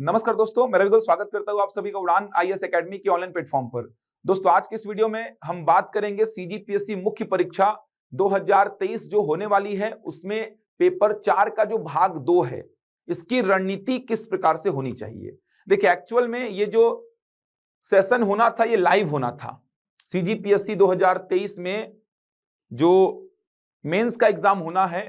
नमस्कार दोस्तों, मैं रविगुल स्वागत करता हूं आप सभी का उड़ान आईएएस एकेडमी के ऑनलाइन प्लेटफॉर्म पर। दोस्तों, आज के इस वीडियो में हम बात करेंगे सीजीपीएससी मुख्य परीक्षा 2023 जो होने वाली है, उसमें पेपर 4 का जो भाग 2 है, इसकी रणनीति किस प्रकार से होनी चाहिए। देखिए, एक्चुअल में ये जो सेशन होना था, ये लाइव होना था। सीजीपीएससी 2023 में जो मेंस का एग्जाम होना है,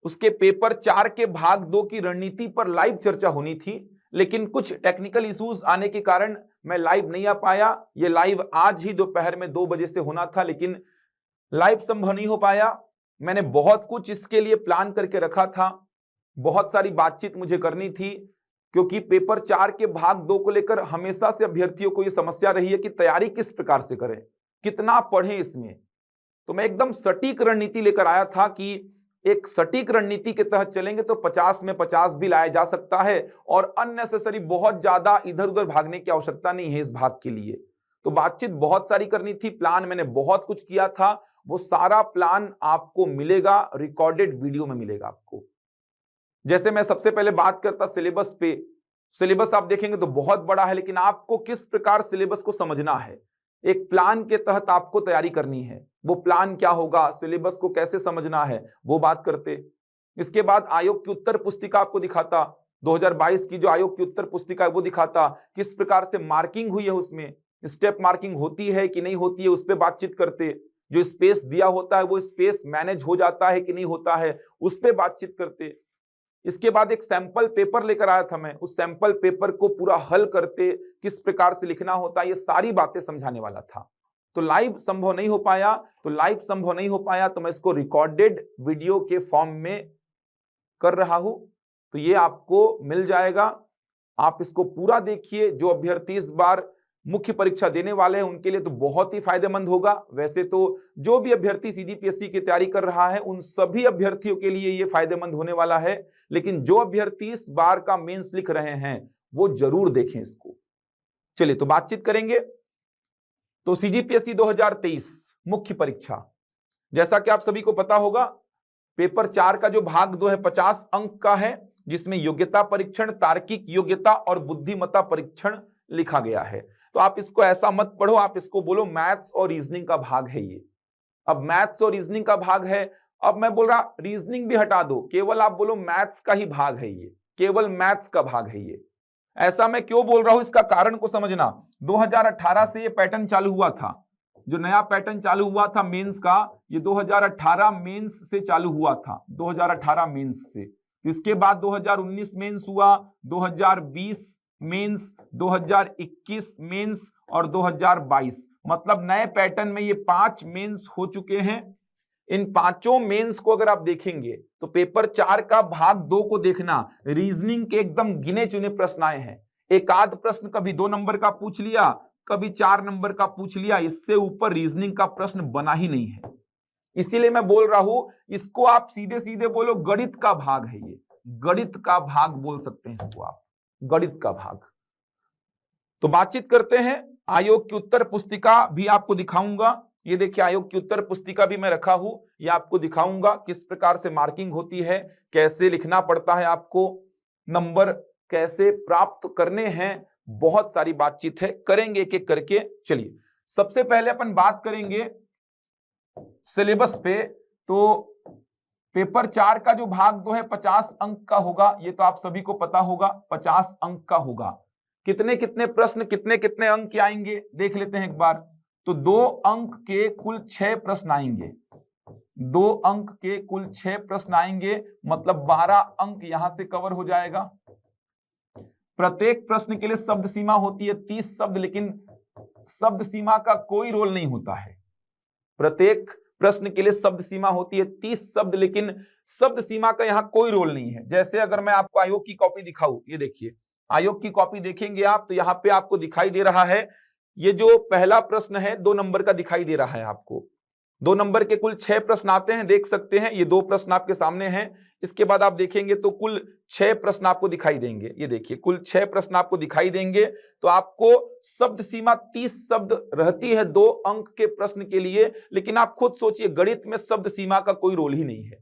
उसके पेपर 4 के भाग 2 की रणनीति पर लाइव चर्चा होनी थी, लेकिन कुछ टेक्निकल इश्यूज आने के कारण मैं लाइव नहीं आ पाया। ये लाइव आज ही दोपहर में 2 बजे से होना था, लेकिन लाइव संभव नहीं हो पाया। मैंने बहुत कुछ इसके लिए प्लान करके रखा था, बहुत सारी बातचीत मुझे करनी थी, क्योंकि पेपर 4 के भाग 2 को लेकर हमेशा से अभ्यर्थियों को यह समस्या रही है कि तैयारी किस प्रकार से करें, कितना पढ़ें इसमें। तो मैं एकदम सटीक रणनीति लेकर आया था कि एक सटीक रणनीति के तहत चलेंगे तो 50 में 50 भी लाया जा सकता है और अननेसेसरी बहुत ज्यादा इधर उधर भागने की आवश्यकता नहीं है इस भाग के लिए। तो बातचीत बहुत सारी करनी थी, प्लान मैंने बहुत कुछ किया था, वो सारा प्लान आपको मिलेगा, रिकॉर्डेड वीडियो में मिलेगा आपको। जैसे मैं सबसे पहले बात करता सिलेबस पे। सिलेबस आप देखेंगे तो बहुत बड़ा है, लेकिन आपको किस प्रकार सिलेबस को समझना है, एक प्लान के तहत आपको तैयारी करनी है। वो प्लान क्या होगा, सिलेबस को कैसे समझना है, वो बात करते। इसके बाद आयोग की उत्तर पुस्तिका आपको दिखाता, 2022 की जो आयोग की उत्तर पुस्तिका है वो दिखाता, किस प्रकार से मार्किंग हुई है, उसमें स्टेप मार्किंग होती है कि नहीं होती है, उस पर बातचीत करते। जो स्पेस दिया होता है वो स्पेस मैनेज हो जाता है कि नहीं होता है, उस पर बातचीत करते। इसके बाद एक सैंपल पेपर लेकर आया था मैं, उस सैंपल पेपर को पूरा हल करते, किस प्रकार से लिखना होता है, ये सारी बातें समझाने वाला था। तो लाइव संभव नहीं हो पाया, तो मैं इसको रिकॉर्डेड वीडियो के फॉर्म में कर रहा हूं, तो ये आपको मिल जाएगा। आप इसको पूरा देखिए। जो अभ्यर्थी इस बार मुख्य परीक्षा देने वाले हैं उनके लिए तो बहुत ही फायदेमंद होगा। वैसे तो जो भी अभ्यर्थी सीजीपीएससी की तैयारी कर रहा है उन सभी अभ्यर्थियों के लिए ये फायदेमंद होने वाला है, लेकिन जो अभ्यर्थी इस बार का मेंस लिख रहे हैं वो जरूर देखें इसको। चलिए, तो बातचीत करेंगे। तो सीजीपीएससी 2023 मुख्य परीक्षा, जैसा कि आप सभी को पता होगा, पेपर 4 का जो भाग 2 है 50 अंक का है, जिसमें योग्यता परीक्षण, तार्किक योग्यता और बुद्धिमत्ता परीक्षण लिखा गया है। तो आप इसको ऐसा मत पढ़ो, आप इसको बोलो मैथ्स और रीजनिंग का भाग है ये। अब मैथ्स और रीजनिंग का भाग है, अब मैं बोल रहा रीजनिंग भी हटा दो, केवल आप बोलो मैथ्स का ही भाग है ये, केवल मैथ्स का भाग है ये। ऐसा मैं क्यों बोल रहा हूं, इसका कारण को समझना। 2018 से ये पैटर्न चालू हुआ था, जो नया पैटर्न चालू हुआ था मेंस का, ये 2018 मेंस से चालू हुआ था, 2018 मेंस से। इसके बाद 2019 मेंस हुआ, 2020 मेंस, 2021 मेंस और 2022, मतलब नए पैटर्न में ये 5 मेंस हो चुके हैं। इन पांचों मेंस को अगर आप देखेंगे तो पेपर 4 का भाग 2 को देखना, रीजनिंग के एकदम गिने चुने प्रश्न आए हैं। एक आध प्रश्न कभी 2 नंबर का पूछ लिया, कभी 4 नंबर का पूछ लिया, इससे ऊपर रीजनिंग का प्रश्न बना ही नहीं है। इसीलिए मैं बोल रहा हूं, इसको आप सीधे सीधे बोलो गणित का भाग है ये, गणित का भाग बोल सकते हैं इसको आप, गणित का भाग। तो बातचीत करते हैं। आयोग की उत्तर पुस्तिका भी आपको दिखाऊंगा। ये देखिए, आयोग की उत्तर पुस्तिका भी मैं रखा हूं, ये आपको दिखाऊंगा किस प्रकार से मार्किंग होती है, कैसे लिखना पड़ता है, आपको नंबर कैसे प्राप्त करने हैं। बहुत सारी बातचीत है, करेंगे एक एक करके। चलिए, सबसे पहले अपन बात करेंगे सिलेबस पे। तो पेपर 4 का जो भाग 2 है 50 अंक का होगा, ये तो आप सभी को पता होगा, 50 अंक का होगा। कितने कितने प्रश्न, कितने कितने अंक के आएंगे देख लेते हैं एक बार। तो 2 अंक के कुल 6 प्रश्न आएंगे, 2 अंक के कुल 6 प्रश्न आएंगे, मतलब 12 अंक यहां से कवर हो जाएगा। प्रत्येक प्रश्न के लिए शब्द सीमा होती है 30 शब्द, लेकिन शब्द सीमा का कोई रोल नहीं होता है। प्रत्येक प्रश्न के लिए शब्द सीमा होती है 30 शब्द, लेकिन शब्द सीमा का यहां कोई रोल नहीं है। जैसे अगर मैं आपको आयोग की कॉपी दिखाऊं, ये देखिए, आयोग की कॉपी देखेंगे आप तो यहाँ पे आपको दिखाई दे रहा है, ये जो पहला प्रश्न है 2 नंबर का दिखाई दे रहा है आपको। 2 नंबर के कुल 6 प्रश्न आते हैं, देख सकते हैं, ये 2 प्रश्न आपके सामने हैं। इसके बाद आप देखेंगे तो कुल 6 प्रश्न आपको दिखाई देंगे। ये देखिए, कुल 6 प्रश्न आपको दिखाई देंगे। तो आपको शब्द सीमा 30 शब्द रहती है 2 अंक के प्रश्न के लिए, लेकिन आप खुद सोचिए, गणित में शब्द सीमा का कोई रोल ही नहीं है।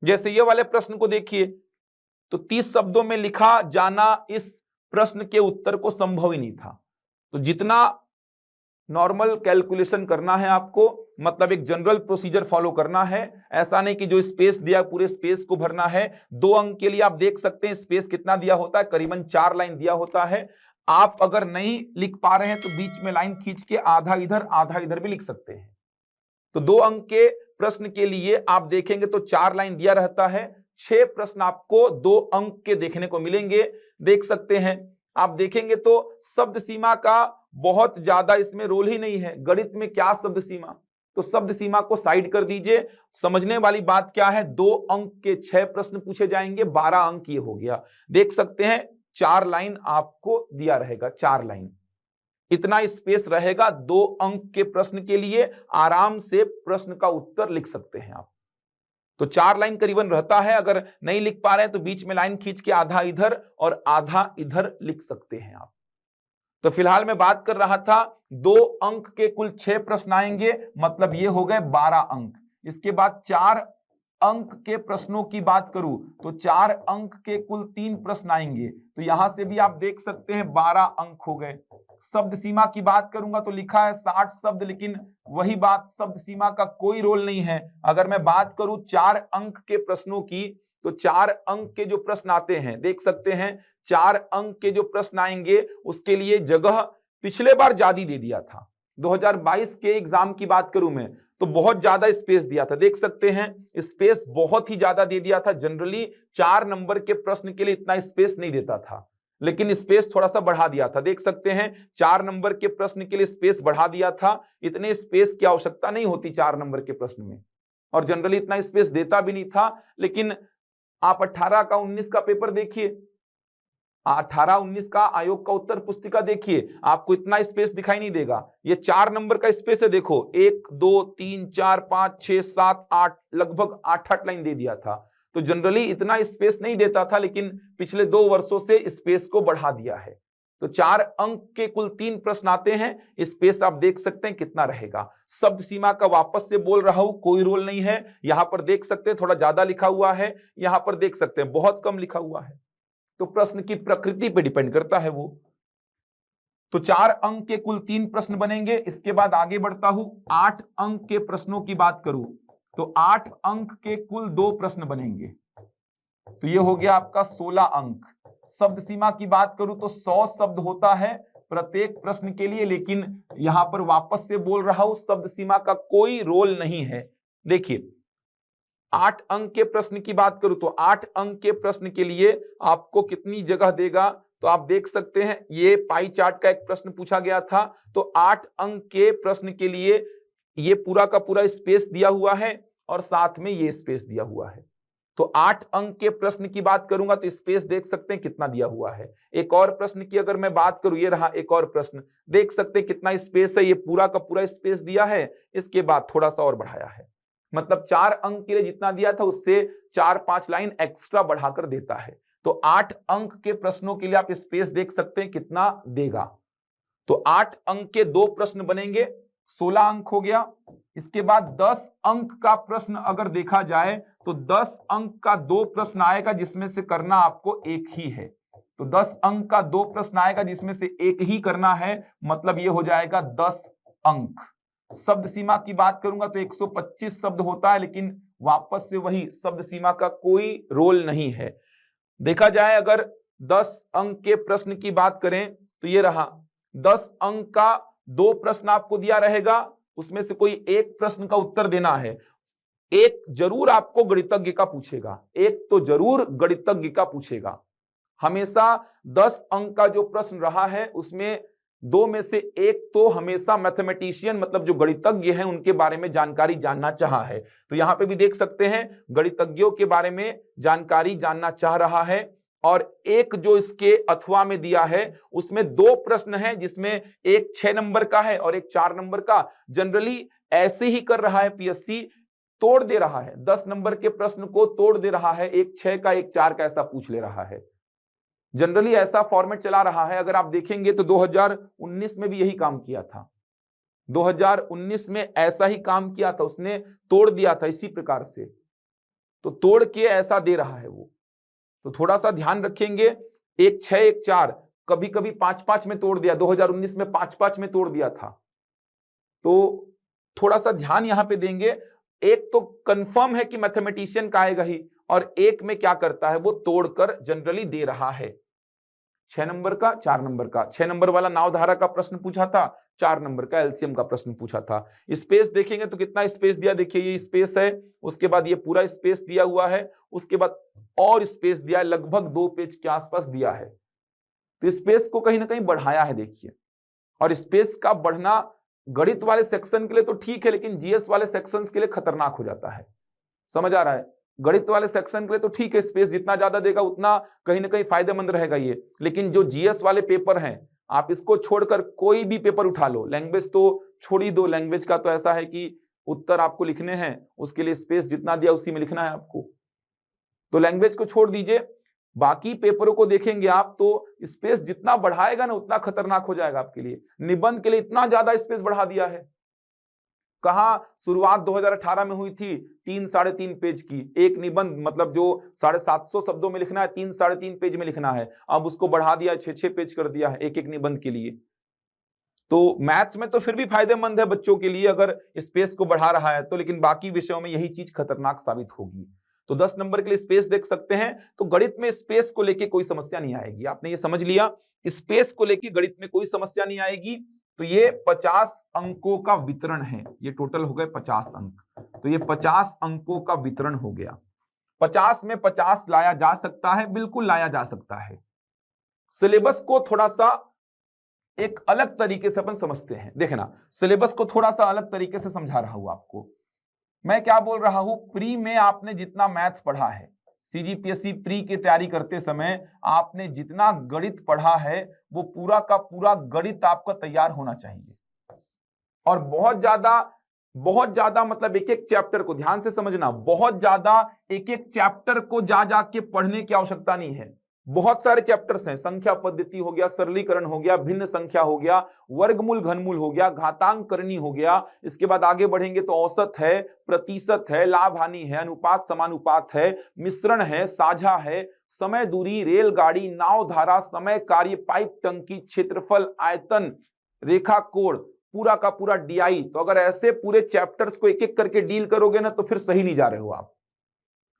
जैसे ये वाले प्रश्न को देखिए, तो 30 शब्दों में लिखा जाना इस प्रश्न के उत्तर को संभव ही नहीं था। तो जितना नॉर्मल कैलकुलेशन करना है आपको, मतलब एक जनरल प्रोसीजर फॉलो करना है, ऐसा नहीं कि जो स्पेस दिया पूरे स्पेस को भरना है। 2 अंक के लिए आप देख सकते हैं स्पेस कितना दिया होता है, करीबन 4 लाइन दिया होता है। आप अगर नहीं लिख पा रहे हैं तो बीच में लाइन खींच के आधा इधर भी लिख सकते हैं। तो 2 अंक के प्रश्न के लिए आप देखेंगे तो 4 लाइन दिया रहता है। 6 प्रश्न आपको 2 अंक के देखने को मिलेंगे, देख सकते हैं। आप देखेंगे तो शब्द सीमा का बहुत ज्यादा इसमें रोल ही नहीं है। गणित में क्या शब्द सीमा, तो शब्द सीमा को साइड कर दीजिए। समझने वाली बात क्या है, 2 अंक के 6 प्रश्न पूछे जाएंगे, 12 अंक ये हो गया। देख सकते हैं 4 लाइन आपको दिया रहेगा, 4 लाइन इतना स्पेस रहेगा। 2 अंक के प्रश्न के लिए आराम से प्रश्न का उत्तर लिख सकते हैं आप। तो 4 लाइन करीबन रहता है। अगर नहीं लिख पा रहे हैं तो बीच में लाइन खींच के आधा इधर और आधा इधर लिख सकते हैं आप। तो फिलहाल मैं बात कर रहा था 2 अंक के कुल 6 प्रश्न आएंगे, मतलब ये हो गए 12 अंक। इसके बाद 4 अंक के प्रश्नों की बात करूं तो 4 अंक के कुल 3 प्रश्न आएंगे। तो यहां से भी आप देख सकते हैं 12 अंक हो गए। शब्द सीमा की बात करूंगा तो लिखा है 60 शब्द, लेकिन वही बात, शब्द सीमा का कोई रोल नहीं है। अगर मैं बात करूं 4 अंक के प्रश्नों की तो 4 अंक के जो प्रश्न आते हैं, देख सकते हैं 4 अंक के जो प्रश्न आएंगे उसके लिए जगह पिछले बार ज्यादा दे दिया था। 2022 के एग्जाम की बात करूं मैं तो बहुत ज्यादा स्पेस दिया था, देख सकते हैं स्पेस बहुत ही ज्यादा दे दिया था। जनरली 4 नंबर के प्रश्न के लिए इतना स्पेस नहीं देता था, लेकिन स्पेस थोड़ा सा बढ़ा दिया था। देख सकते हैं 4 नंबर के प्रश्न के लिए स्पेस बढ़ा दिया था। इतने स्पेस की आवश्यकता नहीं होती 4 नंबर के प्रश्न में, और जनरली इतना स्पेस देता भी नहीं था। लेकिन आप 18 का 19 का पेपर देखिए, 18-19 का आयोग का उत्तर पुस्तिका देखिए, आपको इतना स्पेस दिखाई नहीं देगा। ये 4 नंबर का स्पेस है, देखो 1 2 3 4 5 6 7 8, लगभग 8 लाइन दे दिया था। तो जनरली इतना स्पेस नहीं देता था, लेकिन पिछले 2 वर्षों से स्पेस को बढ़ा दिया है। तो 4 अंक के कुल 3 प्रश्न आते हैं, स्पेस आप देख सकते हैं कितना रहेगा। शब्द सीमा का वापस से बोल रहा हूं, कोई रोल नहीं है। यहां पर देख सकते हैं थोड़ा ज्यादा लिखा हुआ है, यहां पर देख सकते हैं बहुत कम लिखा हुआ है। तो प्रश्न की प्रकृति पे डिपेंड करता है वो। तो 4 अंक के कुल 3 प्रश्न बनेंगे। इसके बाद आगे बढ़ता हूं, 8 अंक के प्रश्नों की बात करूं तो 8 अंक के कुल 2 प्रश्न बनेंगे। तो ये हो गया आपका 16 अंक। शब्द सीमा की बात करूं तो 100 शब्द होता है प्रत्येक प्रश्न के लिए, लेकिन यहां पर वापस से बोल रहा हूं शब्द सीमा का कोई रोल नहीं है। देखिए 8 अंक के प्रश्न की बात करूं तो 8 अंक के प्रश्न के लिए आपको कितनी जगह देगा, तो आप देख सकते हैं ये पाई चार्ट का एक प्रश्न पूछा गया था। तो 8 अंक के प्रश्न के लिए ये पूरा का पूरा स्पेस दिया हुआ है और साथ में ये स्पेस दिया हुआ है। तो 8 अंक के प्रश्न की बात करूंगा तो स्पेस देख सकते हैं कितना दिया हुआ है। एक और प्रश्न की अगर मैं बात करूं, ये रहा एक और प्रश्न, देख सकते हैं कितना स्पेस है। ये पूरा का पूरा स्पेस दिया है, इसके बाद थोड़ा सा और बढ़ाया है। मतलब 4 अंक के लिए जितना दिया था उससे 4-5 लाइन एक्स्ट्रा बढ़ाकर देता है। तो 8 अंक के प्रश्नों के लिए आप स्पेस देख सकते हैं कितना देगा। तो 8 अंक के 2 प्रश्न बनेंगे, 16 अंक हो गया। इसके बाद 10 अंक का प्रश्न अगर देखा जाए तो 10 अंक का 2 प्रश्न आएगा, जिसमें से करना आपको एक ही है। तो 10 अंक का 2 प्रश्न आएगा जिसमें से एक ही करना है, मतलब ये हो जाएगा 10 अंक। शब्द सीमा की बात करूंगा तो 125 शब्द होता है, लेकिन वापस से वही शब्द सीमा का कोई रोल नहीं है। देखा जाए अगर 10 अंक के प्रश्न की बात करें तो ये रहा 10 अंक का 2 प्रश्न आपको दिया रहेगा, उसमें से कोई एक प्रश्न का उत्तर देना है। एक जरूर आपको गणितज्ञ का पूछेगा, एक तो जरूर गणितज्ञ का पूछेगा। हमेशा 10 अंक का जो प्रश्न रहा है उसमें 2 में से एक तो हमेशा मैथमेटिशियन, मतलब जो गणितज्ञ हैं, उनके बारे में जानकारी जानना चाहा है। तो यहां पे भी देख सकते हैं गणितज्ञों के बारे में जानकारी जानना चाह रहा है। और एक जो इसके अथवा में दिया है उसमें 2 प्रश्न हैं, जिसमें एक 6 नंबर का है और एक 4 नंबर का। जनरली ऐसे ही कर रहा है पीएससी, तोड़ दे रहा है, 10 नंबर के प्रश्न को तोड़ दे रहा है, एक 6 का एक 4 का ऐसा पूछ ले रहा है। जनरली ऐसा फॉर्मेट चला रहा है। अगर आप देखेंगे तो 2019 में भी यही काम किया था, 2019 में ऐसा ही काम किया था, उसने तोड़ दिया था इसी प्रकार से। तो तोड़ के ऐसा दे रहा है वो, तो थोड़ा सा ध्यान रखेंगे। एक 6 एक 4, कभी कभी 5-5 में तोड़ दिया, 2019 में 5-5 में तोड़ दिया था। तो थोड़ा सा ध्यान यहां पे देंगे। एक तो कंफर्म है कि मैथमेटिशियन का आएगा ही, और एक में क्या करता है वो तोड़कर जनरली दे रहा है। 6 नंबर का, 4 नंबर का, 6 नंबर वाला नावधारा का प्रश्न पूछा था, 4 नंबर का एलसीएम का प्रश्न पूछा था। स्पेस देखेंगे तो कितना स्पेस दिया, देखिए ये स्पेस है, उसके बाद ये पूरा स्पेस दिया हुआ है, उसके बाद और स्पेस दिया है, लगभग 2 पेज के आसपास दिया है। तो स्पेस को कहीं ना कहीं बढ़ाया है देखिए, और स्पेस का बढ़ना गणित वाले सेक्शन के लिए तो ठीक है, लेकिन जीएस वाले सेक्शंस के लिए खतरनाक हो जाता है। समझ आ रहा है? गणित वाले सेक्शन के लिए तो ठीक है, स्पेस जितना ज्यादा देगा उतना कहीं ना कहीं फायदेमंद रहेगा ये, लेकिन जो जीएस वाले पेपर हैं आप इसको छोड़कर कोई भी पेपर उठा लो, लैंग्वेज तो छोड़ ही दो, लैंग्वेज का तो ऐसा है कि उत्तर आपको लिखने हैं, उसके लिए स्पेस जितना दिया उसी में लिखना है आपको, तो लैंग्वेज को छोड़ दीजिए। बाकी पेपरों को देखेंगे आप तो स्पेस जितना बढ़ाएगा ना उतना खतरनाक हो जाएगा आपके लिए। निबंध के लिए इतना ज्यादा स्पेस बढ़ा दिया है, कहां शुरुआत 2018 में हुई थी 3-3.5 पेज की, एक निबंध मतलब जो 750 शब्दों में लिखना है 3-3.5 पेज में लिखना है, अब उसको बढ़ा दिया 6-6 पेज कर दिया है एक एक निबंध के लिए। तो मैथ्स में तो फिर भी फायदेमंद है बच्चों के लिए अगर स्पेस को बढ़ा रहा है तो, लेकिन बाकी विषयों में यही चीज खतरनाक साबित होगी। तो 10 नंबर के लिए स्पेस देख सकते हैं। तो गणित में स्पेस को लेके कोई समस्या नहीं आएगी, आपने ये समझ लिया, स्पेस को लेके गणित में कोई समस्या नहीं आएगी। तो ये 50 अंकों का वितरण है, ये टोटल हो गए 50 अंक, तो ये 50 अंकों का वितरण हो गया। 50 में 50 लाया जा सकता है, बिल्कुल लाया जा सकता है। सिलेबस को थोड़ा सा एक अलग तरीके से अपन समझते हैं, देखना सिलेबस को थोड़ा सा अलग तरीके से समझा रहा हूं आपको। मैं क्या बोल रहा हूं, प्री में आपने जितना मैथ्स पढ़ा है, सीजीपीएससी प्री की तैयारी करते समय आपने जितना गणित पढ़ा है वो पूरा का पूरा गणित आपका तैयार होना चाहिए। और बहुत ज्यादा मतलब एक एक चैप्टर को ध्यान से समझना, बहुत ज्यादा एक एक चैप्टर को जा जाके पढ़ने की आवश्यकता नहीं है। बहुत सारे चैप्टर्स हैं, संख्या पद्धति हो गया, सरलीकरण हो गया, भिन्न संख्या हो गया, वर्गमूल घनमूल हो गया, घातांक करनी हो गया, इसके बाद आगे बढ़ेंगे तो औसत है, प्रतिशत है, लाभ हानि है, अनुपात समानुपात है, मिश्रण है, साझा है, समय दूरी, रेलगाड़ी, नाव धारा, समय कार्य, पाइप टंकी, क्षेत्रफल, आयतन, रेखा कोण, पूरा का पूरा डीआई। तो अगर ऐसे पूरे चैप्टर्स को एक एक करके डील करोगे ना तो फिर सही नहीं जा रहे हो आप,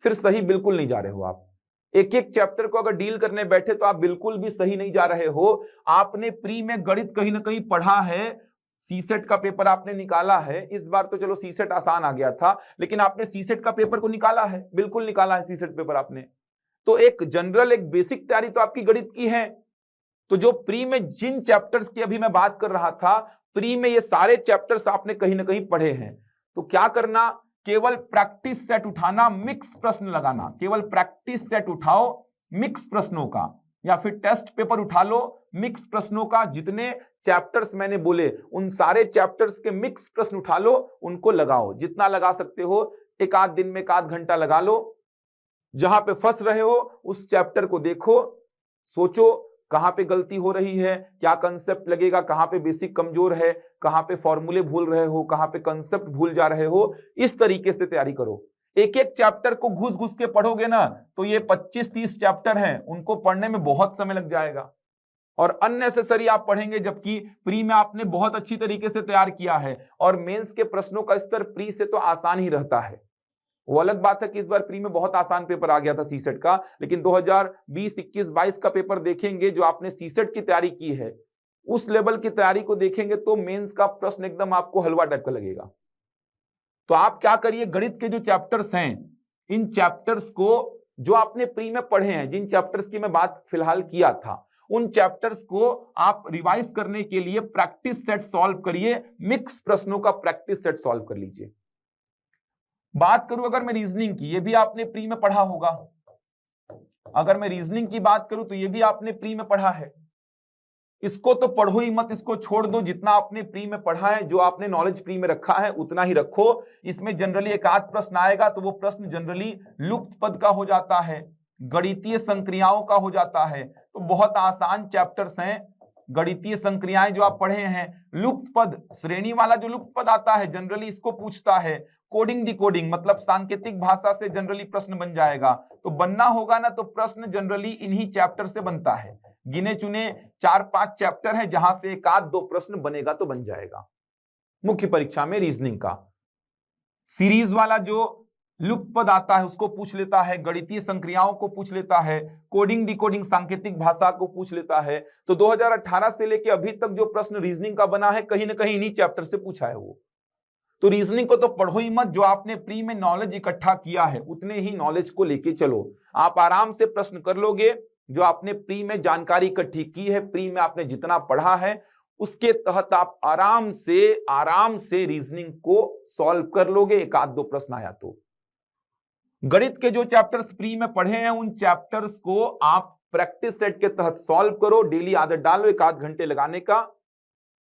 फिर सही बिल्कुल नहीं जा रहे हो आप। एक एक चैप्टर को अगर डील करने बैठे तो आप बिल्कुल भी सही नहीं जा रहे हो। आपने प्री में गणित कहीं ना कहीं पढ़ा है, सीसेट का पेपर आपने निकाला है, इस बार तो चलो सीसेट आसान आ गया था, लेकिन आपने सीसेट का पेपर को निकाला है, बिल्कुल निकाला है सीसेट पेपर आपने। तो एक जनरल एक बेसिक तैयारी तो आपकी गणित की है। तो जो प्री में जिन चैप्टर्स की अभी मैं बात कर रहा था, प्री में ये सारे चैप्टर्स आपने कहीं ना कहीं पढ़े हैं। तो क्या करना, केवल प्रैक्टिस सेट उठाना, मिक्स प्रश्न लगाना, केवल प्रैक्टिस सेट उठाओ मिक्स प्रश्नों का, या फिर टेस्ट पेपर उठा लो मिक्स प्रश्नों का। जितने चैप्टर्स मैंने बोले उन सारे चैप्टर्स के मिक्स प्रश्न उठा लो, उनको लगाओ, जितना लगा सकते हो, एक आध दिन में 1 घंटा लगा लो। जहां पे फंस रहे हो उस चैप्टर को देखो, सोचो कहां पे गलती हो रही है, क्या कंसेप्ट लगेगा, कहां पे बेसिक कमजोर है, कहां पे फॉर्मूले भूल रहे हो, कहां पे कंसेप्ट भूल जा रहे हो। इस तरीके से तैयारी करो। एक एक चैप्टर को घुस घुस के पढ़ोगे ना तो ये 25-30 चैप्टर हैं, उनको पढ़ने में बहुत समय लग जाएगा और अननेसेसरी आप पढ़ेंगे, जबकि प्री में आपने बहुत अच्छी तरीके से तैयार किया है और मेंस के प्रश्नों का स्तर प्री से तो आसान ही रहता है। वो अलग बात है कि इस बार प्री में बहुत आसान पेपर आ गया था सीसेट का, लेकिन 2020, 21, 22 का पेपर देखेंगे जो आपने सीसेट की तैयारी की है, उस लेवल की तैयारी को देखेंगे तो मेंस का प्रश्न एकदम आपको हलवा टाइप का लगेगा। तो आप क्या करिए, गणित के जो चैप्टर्स हैं, इन चैप्टर्स को जो आपने प्री में पढ़े हैं, जिन चैप्टर्स की मैं बात फिलहाल किया था, उन चैप्टर्स को आप रिवाइज करने के लिए प्रैक्टिस सेट सॉल्व करिए, मिक्स प्रश्नों का प्रैक्टिस सेट सॉल्व कर लीजिए। बात करूं अगर मैं रीजनिंग की, ये भी आपने प्री में पढ़ा होगा। अगर मैं रीजनिंग की बात करूं तो ये भी आपने प्री में पढ़ा है। इसको तो पढ़ो ही मत, इसको छोड़ दो। जितना आपने प्री में पढ़ा है, जो आपने नॉलेज प्री में रखा है उतना ही रखो। इसमें जनरली एक आध प्रश्न आएगा तो वो प्रश्न जनरली लुप्त पद का हो जाता है, गणितीय संक्रियाओं का हो जाता है। तो बहुत आसान चैप्टर्स हैं, गणितीय संक्रियाएं जो आप पढ़े हैं, लुप्त पद, श्रेणी वाला जो लुप्त पद आता है जनरली इसको पूछता है, कोडिंग डिकोडिंग मतलब सांकेतिक भाषा से जनरली प्रश्न बन जाएगा। तो बनना होगा ना तो प्रश्न जनरली इन्हीं चैप्टर से बनता है, गिने चुने 4-5 चैप्टर है जहां से एक आध दो प्रश्न बनेगा तो बन जाएगा। मुख्य परीक्षा में रीजनिंग का सीरीज वाला जो लुप्त पद आता है उसको पूछ लेता है, गणितीय संक्रियाओं को पूछ लेता है, कोडिंग डिकोडिंग सांकेतिक भाषा को पूछ लेता है। तो 2018 से लेके अभी तक जो प्रश्न रीजनिंग का बना है कहीं ना कहीं इन्हीं चैप्टर से पूछा है वो। तो रीजनिंग को तो पढ़ो ही मत, जो आपने प्री में नॉलेज इकट्ठा किया है उतने ही नॉलेज को लेके चलो, आप आराम से प्रश्न कर लोगे। जो आपने प्री में जानकारी इकट्ठी की है, प्री में आपने जितना पढ़ा है उसके तहत आप आराम से रीजनिंग को सॉल्व कर लोगे, एक आध दो प्रश्न आया तो। गणित के जो चैप्टर्स प्री में पढ़े हैं उन चैप्टर्स को आप प्रैक्टिस सेट के तहत सॉल्व करो, डेली आदत डालो, एक आध घंटे लगाने का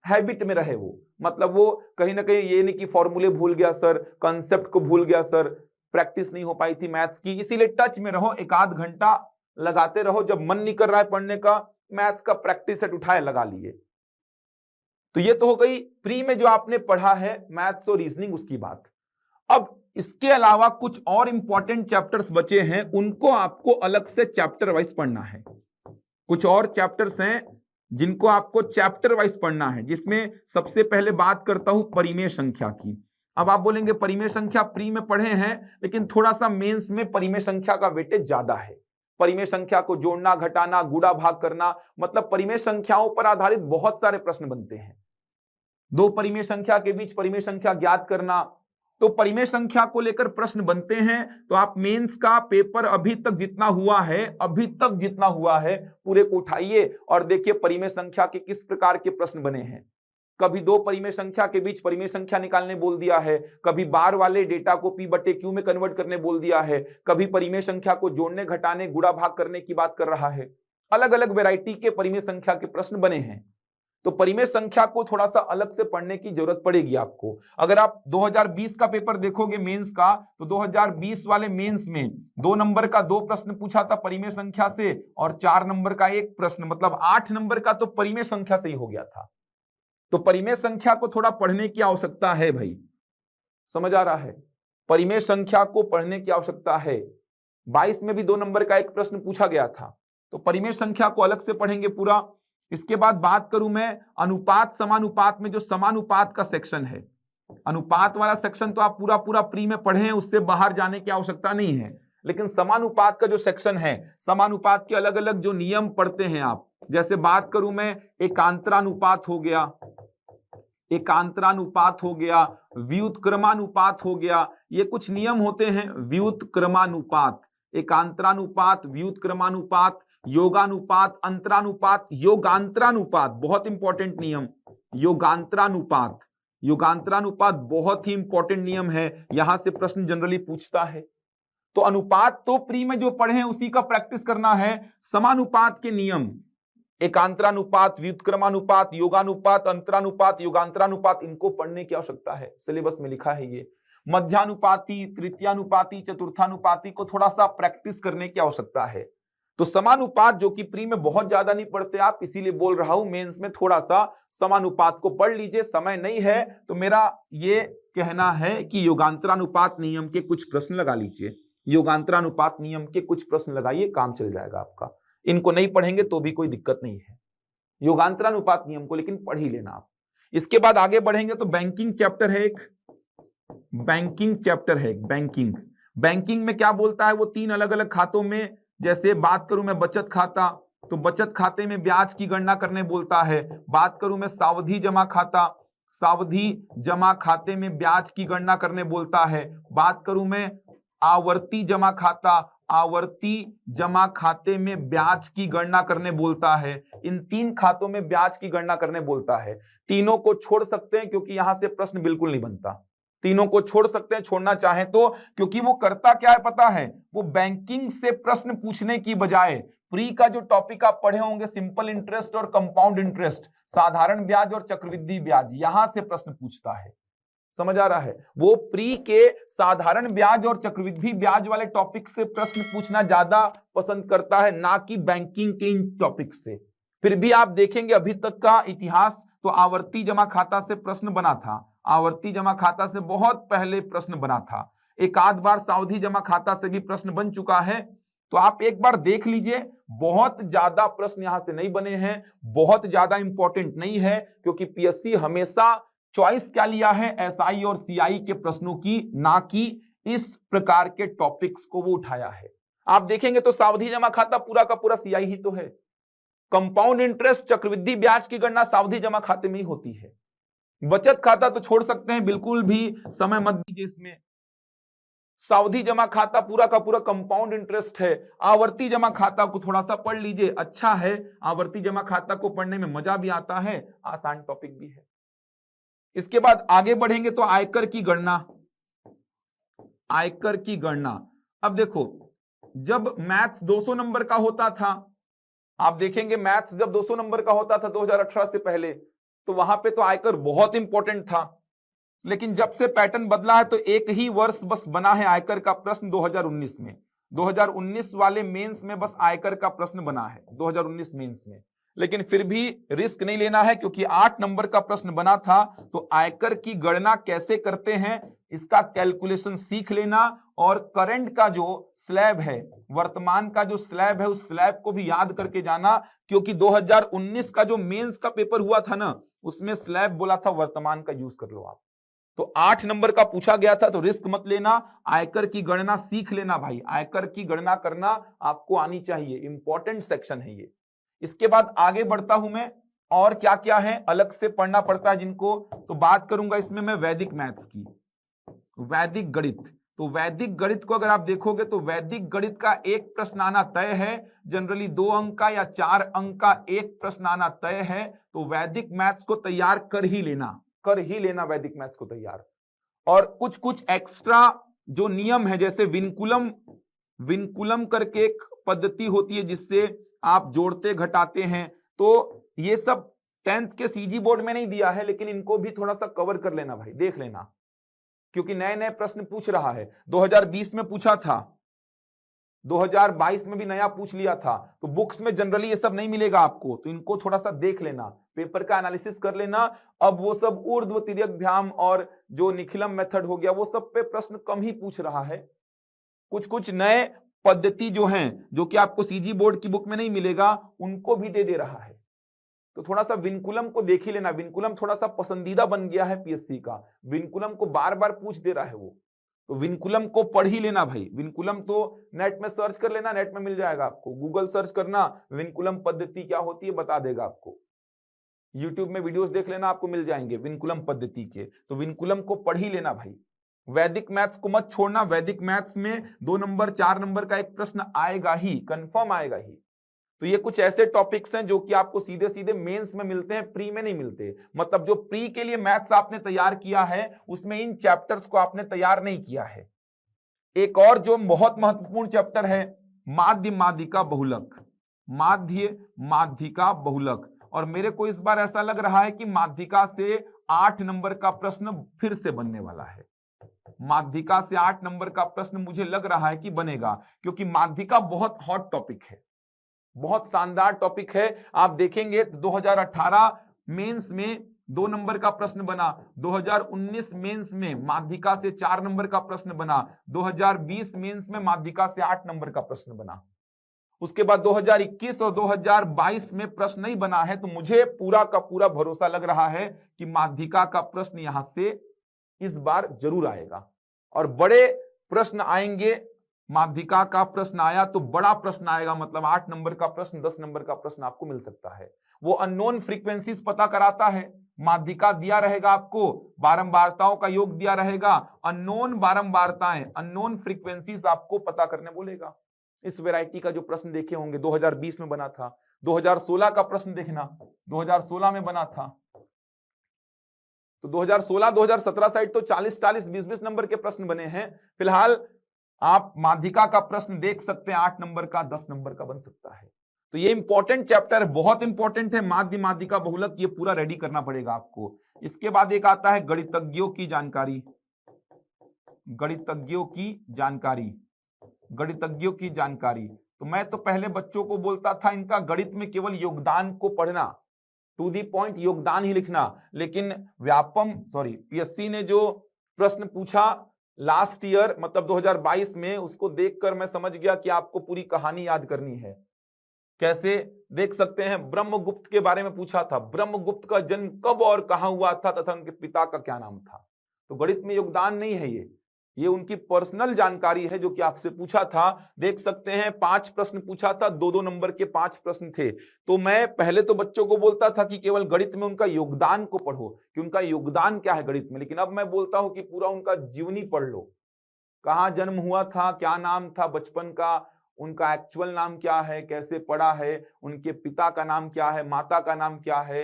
हैबिट में रहे वो। मतलब वो कहीं ना कहीं ये नहीं कि फॉर्मूले भूल गया सर, कंसेप्ट को भूल गया सर, प्रैक्टिस नहीं हो पाई थी मैथ्स की, इसीलिए टच में रहो, एक आध घंटा लगाते रहो। जब मन नहीं कर रहा है पढ़ने का, मैथ्स का प्रैक्टिस सेट उठाए लगा लिए। तो ये तो हो गई प्री में जो आपने पढ़ा है मैथ्स और रीजनिंग उसकी बात। अब इसके अलावा कुछ और इंपॉर्टेंट चैप्टर्स बचे हैं, उनको आपको अलग से चैप्टर वाइज पढ़ना है। कुछ और चैप्टर्स हैं जिनको आपको चैप्टर वाइज पढ़ना है, जिसमें सबसे पहले बात करता हूं परिमेय संख्या की। अब आप बोलेंगे परिमेय संख्या प्री में पढ़े हैं, लेकिन थोड़ा सा मेंस में परिमेय संख्या का वेटेज ज्यादा है। परिमेय संख्या को जोड़ना, घटाना, गुणा भाग करना, मतलब परिमेय संख्याओं पर आधारित बहुत सारे प्रश्न बनते हैं। दो परिमेय संख्या के बीच परिमेय संख्या ज्ञात करना, तो परिमेय संख्या को लेकर प्रश्न बनते हैं। तो आप मेंस का पेपर अभी तक जितना हुआ है पूरे को उठाइए और देखिए परिमेय संख्या के किस प्रकार के प्रश्न बने हैं। कभी दो परिमेय संख्या के बीच परिमेय संख्या निकालने बोल दिया है, कभी बार वाले डेटा को p/q में कन्वर्ट करने बोल दिया है, कभी परिमेय संख्या को जोड़ने, घटाने, गुणा भाग करने की बात कर रहा है। अलग अलग वैरायटी के परिमेय संख्या के प्रश्न बने हैं। तो परिमेय संख्या को थोड़ा सा अलग से पढ़ने की जरूरत पड़ेगी आपको। अगर आप 2020 का पेपर देखोगे मेंस का, तो 2020 वाले मेंस में 2 नंबर का 2 प्रश्न पूछा था परिमेय संख्या से और 4 नंबर का 1 प्रश्न, मतलब 8 नंबर का तो परिमेय संख्या से ही हो गया था। तो परिमेय संख्या को थोड़ा पढ़ने की आवश्यकता है भाई, समझ आ रहा है? परिमेय संख्या को पढ़ने की आवश्यकता है। 22 में भी 2 नंबर का 1 प्रश्न पूछा गया था, तो परिमेय संख्या को अलग से पढ़ेंगे पूरा। इसके बाद बात करूं मैं अनुपात समानुपात में, जो समानुपात का सेक्शन है, अनुपात वाला सेक्शन तो आप पूरा प्री में पढ़े हैं, उससे बाहर जाने की आवश्यकता नहीं है। लेकिन समानुपात का जो सेक्शन है, समानुपात के अलग अलग जो नियम पढ़ते हैं आप, जैसे बात करूं मैं एकांतरानुपात हो गया, व्युत्क्रमानुपात हो गया, ये कुछ नियम होते हैं। व्युत्क्रमानुपात, एकांतरानुपात, व्युत्क्रमानुपात, योगानुपात, अंतरानुपात, योगांतरानुपात, बहुत इंपॉर्टेंट नियम। योगांतरानुपात बहुत ही इंपॉर्टेंट नियम है, यहां से प्रश्न जनरली पूछता है। तो अनुपात तो प्री में जो पढ़े हैं उसी का प्रैक्टिस करना है। समानुपात के नियम, एकांतरानुपात, व्युत्क्रमानुपात, योगानुपात, अंतरानुपात, योगांतरानुपात, इनको पढ़ने की आवश्यकता है, सिलेबस में लिखा है ये। मध्यानुपाती, तृतीयानुपाती, चतुर्थानुपाती को थोड़ा सा प्रैक्टिस करने की आवश्यकता है। तो समानुपात जो कि प्री में बहुत ज्यादा नहीं पढ़ते आप, इसीलिए बोल रहा हूं मेंस में थोड़ा सा समानुपात को पढ़ लीजिए। समय नहीं है तो मेरा ये कहना है कि योगांतरानुपात नियम के कुछ प्रश्न लगा लीजिए, योगांतरानुपात नियम के कुछ प्रश्न लगाइए, काम चल जाएगा आपका। इनको नहीं पढ़ेंगे तो भी कोई दिक्कत नहीं है, योगांतरानुपात नियम को लेकिन पढ़ ही लेना आप। इसके बाद आगे बढ़ेंगे तो बैंकिंग चैप्टर है एक, बैंकिंग में क्या बोलता है वो 3 अलग अलग खातों में, जैसे बात करूं मैं बचत खाता, तो बचत खाते में ब्याज की गणना करने बोलता है। बात करूं मैं सावधि जमा खाता, सावधि जमा खाते में ब्याज की गणना करने बोलता है। बात करूं मैं आवर्ती जमा खाता, आवर्ती जमा खाते में ब्याज की गणना करने बोलता है। इन 3 खातों में ब्याज की गणना करने बोलता है। तीनों को छोड़ सकते हैं क्योंकि यहां से प्रश्न बिल्कुल नहीं बनता, तीनों को छोड़ सकते हैं छोड़ना चाहें तो, क्योंकि वो करता क्या है पता है, वो बैंकिंग से प्रश्न पूछने की बजाय प्री का जो टॉपिक आप पढ़े होंगे सिंपल इंटरेस्ट और कंपाउंड इंटरेस्ट, साधारण ब्याज और चक्रवृद्धि ब्याज, यहां से प्रश्न पूछता है। समझ आ रहा है? वो प्री के साधारण ब्याज और चक्रवृद्धि ब्याज वाले टॉपिक से प्रश्न पूछना ज्यादा पसंद करता है, ना कि बैंकिंग के इन टॉपिक से। फिर भी आप देखेंगे अभी तक का इतिहास तो आवर्ती जमा खाता से प्रश्न बना था, आवर्ती जमा खाता से बहुत पहले प्रश्न बना था, एक आध बार सावधि जमा खाता से भी प्रश्न बन चुका है। तो आप एक बार देख लीजिए, बहुत ज्यादा प्रश्न यहां से नहीं बने हैं, बहुत ज्यादा इंपॉर्टेंट नहीं है, क्योंकि पीएससी हमेशा चॉइस क्या लिया है, एसआई और सीआई के प्रश्नों की, ना कि इस प्रकार के टॉपिक्स को वो उठाया है। आप देखेंगे तो सावधि जमा खाता पूरा का पूरा सीआई ही तो है। कंपाउंड इंटरेस्ट, चक्रवृद्धि ब्याज की गणना सावधि जमा खाते में ही होती है। बचत खाता तो छोड़ सकते हैं, बिल्कुल भी समय मत दीजिए इसमें। सावधि जमा खाता पूरा का पूरा कंपाउंड इंटरेस्ट है। आवर्ती जमा खाता को थोड़ा सा पढ़ लीजिए, अच्छा है, आवर्ती जमा खाता को पढ़ने में मजा भी आता है, आसान टॉपिक भी है। इसके बाद आगे बढ़ेंगे तो आयकर की गणना, आयकर की गणना। अब देखो, जब मैथ्स 200 नंबर का होता था, आप देखेंगे मैथ्स जब 200 नंबर का होता था 2018 से पहले, तो वहां पे तो आयकर बहुत इंपॉर्टेंट था। लेकिन जब से पैटर्न बदला है तो एक ही वर्ष बस बना है आयकर का प्रश्न 2019 में, 2019 वाले मेंस में बस आयकर का प्रश्न बना है 2019 मेंस में। लेकिन फिर भी रिस्क नहीं लेना है, क्योंकि 8 नंबर का प्रश्न बना था, तो आयकर की गणना कैसे करते हैं इसका कैलकुलेशन सीख लेना, और करंट का जो स्लैब है, वर्तमान का जो स्लैब है, उस स्लैब को भी याद करके जाना, क्योंकि 2019 का जो मेंस का पेपर हुआ था ना, उसमें स्लैब बोला था वर्तमान का यूज कर लो आप। तो 8 नंबर का पूछा गया था, तो रिस्क मत लेना, आयकर की गणना सीख लेना भाई, आयकर की गणना करना आपको आनी चाहिए, इंपॉर्टेंट सेक्शन है ये। इसके बाद आगे बढ़ता हूं मैं, और क्या क्या है अलग से पढ़ना पड़ता है जिनको, तो बात करूंगा इसमें मैं वैदिक मैथ्स की, वैदिक गणित। तो वैदिक गणित को अगर आप देखोगे तो वैदिक गणित का एक प्रश्न आना तय है, जनरली 2 अंक का या 4 अंक का एक प्रश्न आना तय है। तो वैदिक मैथ्स को तैयार कर ही लेना वैदिक मैथ्स को तैयार। और कुछ कुछ एक्स्ट्रा जो नियम है, जैसे विनकुलम करके एक पद्धति होती है जिससे आप जोड़ते घटाते हैं, तो ये सब 10th के सीजी बोर्ड में नहीं दिया है, लेकिन इनको भी थोड़ा सा कवर कर लेना भाई, देख लेना, क्योंकि नए नए प्रश्न पूछ रहा है। 2020 में पूछा था, 2022 में भी नया पूछ लिया था, तो बुक्स में जनरली ये सब नहीं मिलेगा आपको, तो इनको थोड़ा सा देख लेना, पेपर का एनालिसिस कर लेना। अब वो सब ऊर्ध्व तिर्यकभ्याम और जो निखिलम मेथड हो गया, वो सब पे प्रश्न कम ही पूछ रहा है। कुछ कुछ नए पद्धति जो हैं, जो कि आपको सीजी बोर्ड की बुक में नहीं मिलेगा, उनको भी दे रहा है। तो थोड़ा सा विनकुलम को देख ही लेना, विनकुलम थोड़ा सा पसंदीदा बन गया है पीएससी का, विनकुलम को बार बार पूछ दे रहा है वो, तो विनकुलम को पढ़ ही लेना भाई। विनकुलम तो नेट में सर्च कर लेना, नेट में मिल जाएगा आपको, गूगल सर्च करना, विनकुलम पद्धति क्या होती है बता देगा आपको, यूट्यूब में वीडियोस देख लेना, आपको मिल जाएंगे विनकुलम पद्धति के, तो विनकुलम को पढ़ ही लेना भाई। वैदिक मैथ्स को मत छोड़ना, वैदिक मैथ्स में 2 नंबर 4 नंबर का एक प्रश्न आएगा ही, कंफर्म आएगा ही। तो ये कुछ ऐसे टॉपिक्स हैं जो कि आपको सीधे सीधे मेंस में मिलते हैं, प्री में नहीं मिलते। मतलब जो प्री के लिए मैथ्स आपने तैयार किया है, उसमें इन चैप्टर्स को आपने तैयार नहीं किया है। एक और जो बहुत महत्वपूर्ण चैप्टर है, माध्य माध्यिका बहुलक, माध्य माध्यिका बहुलक। और मेरे को इस बार ऐसा लग रहा है कि माध्यिका से 8 नंबर का प्रश्न फिर से बनने वाला है, माध्यिका से 8 नंबर का प्रश्न मुझे लग रहा है कि बनेगा, क्योंकि माध्यिका बहुत हॉट टॉपिक है, बहुत शानदार टॉपिक है। आप देखेंगे 2018 मेंस में 2 नंबर का प्रश्न बना, 2019 मेंस में माध्यिका से 4 नंबर का प्रश्न बना, 2020 मेंस में माध्यिका से 8 नंबर का प्रश्न बना। उसके बाद 2021 और 2022 में प्रश्न नहीं बना है, तो मुझे पूरा का पूरा भरोसा लग रहा है कि माध्यिका का प्रश्न यहां से इस बार जरूर आएगा, और बड़े प्रश्न आएंगे। माध्यिका का प्रश्न आया तो बड़ा प्रश्न आएगा, मतलब 8 नंबर का प्रश्न, 10 नंबर का प्रश्न आपको मिल सकता है। वो अननोन फ्रीक्वेंसीज पता कराता है, माध्यिका दिया रहेगा आपको, बारंबारताओं का योग दिया रहेगा, अननोन बारंबारताएं, अननोन फ्रीक्वेंसीज आपको पता करने बोलेगा। इस वैरायटी का जो प्रश्न देखे होंगे 2020 में बना था, 2016 का प्रश्न देखना, 2016 में बना था, तो 2016 2017 साइड तो 40 20 नंबर के प्रश्न बने हैं। फिलहाल आप माध्यिका का प्रश्न देख सकते हैं, 8 नंबर का, 10 नंबर का बन सकता है। तो ये इंपॉर्टेंट चैप्टर है, बहुत इंपॉर्टेंट है, माध्य माध्यिका बहुलक, ये पूरा रेडी करना पड़ेगा आपको। इसके बाद एक आता है गणितज्ञों की जानकारी, गणितज्ञों की जानकारी, गणितज्ञों की जानकारी। तो मैं तो पहले बच्चों को बोलता था इनका गणित में केवल योगदान को पढ़ना, टू दी पॉइंट योगदान ही लिखना, लेकिन पीएससी ने जो प्रश्न पूछा लास्ट ईयर मतलब 2022 में, उसको देखकर मैं समझ गया कि आपको पूरी कहानी याद करनी है। कैसे देख सकते हैं, ब्रह्मगुप्त के बारे में पूछा था, ब्रह्मगुप्त का जन्म कब और कहां हुआ था तथा उनके पिता का क्या नाम था। तो गणित में योगदान नहीं है ये उनकी पर्सनल जानकारी है जो कि आपसे पूछा था। देख सकते हैं 5 प्रश्न पूछा था, 2-2 नंबर के 5 प्रश्न थे। तो मैं पहले तो बच्चों को बोलता था कि केवल गणित में उनका योगदान को पढ़ो कि उनका योगदान क्या है गणित में, लेकिन अब मैं बोलता हूं कि पूरा उनका जीवनी पढ़ लो, कहाँ जन्म हुआ था, क्या नाम था बचपन का, उनका एक्चुअल नाम क्या है, कैसे पढ़ा है, उनके पिता का नाम क्या है, माता का नाम क्या है,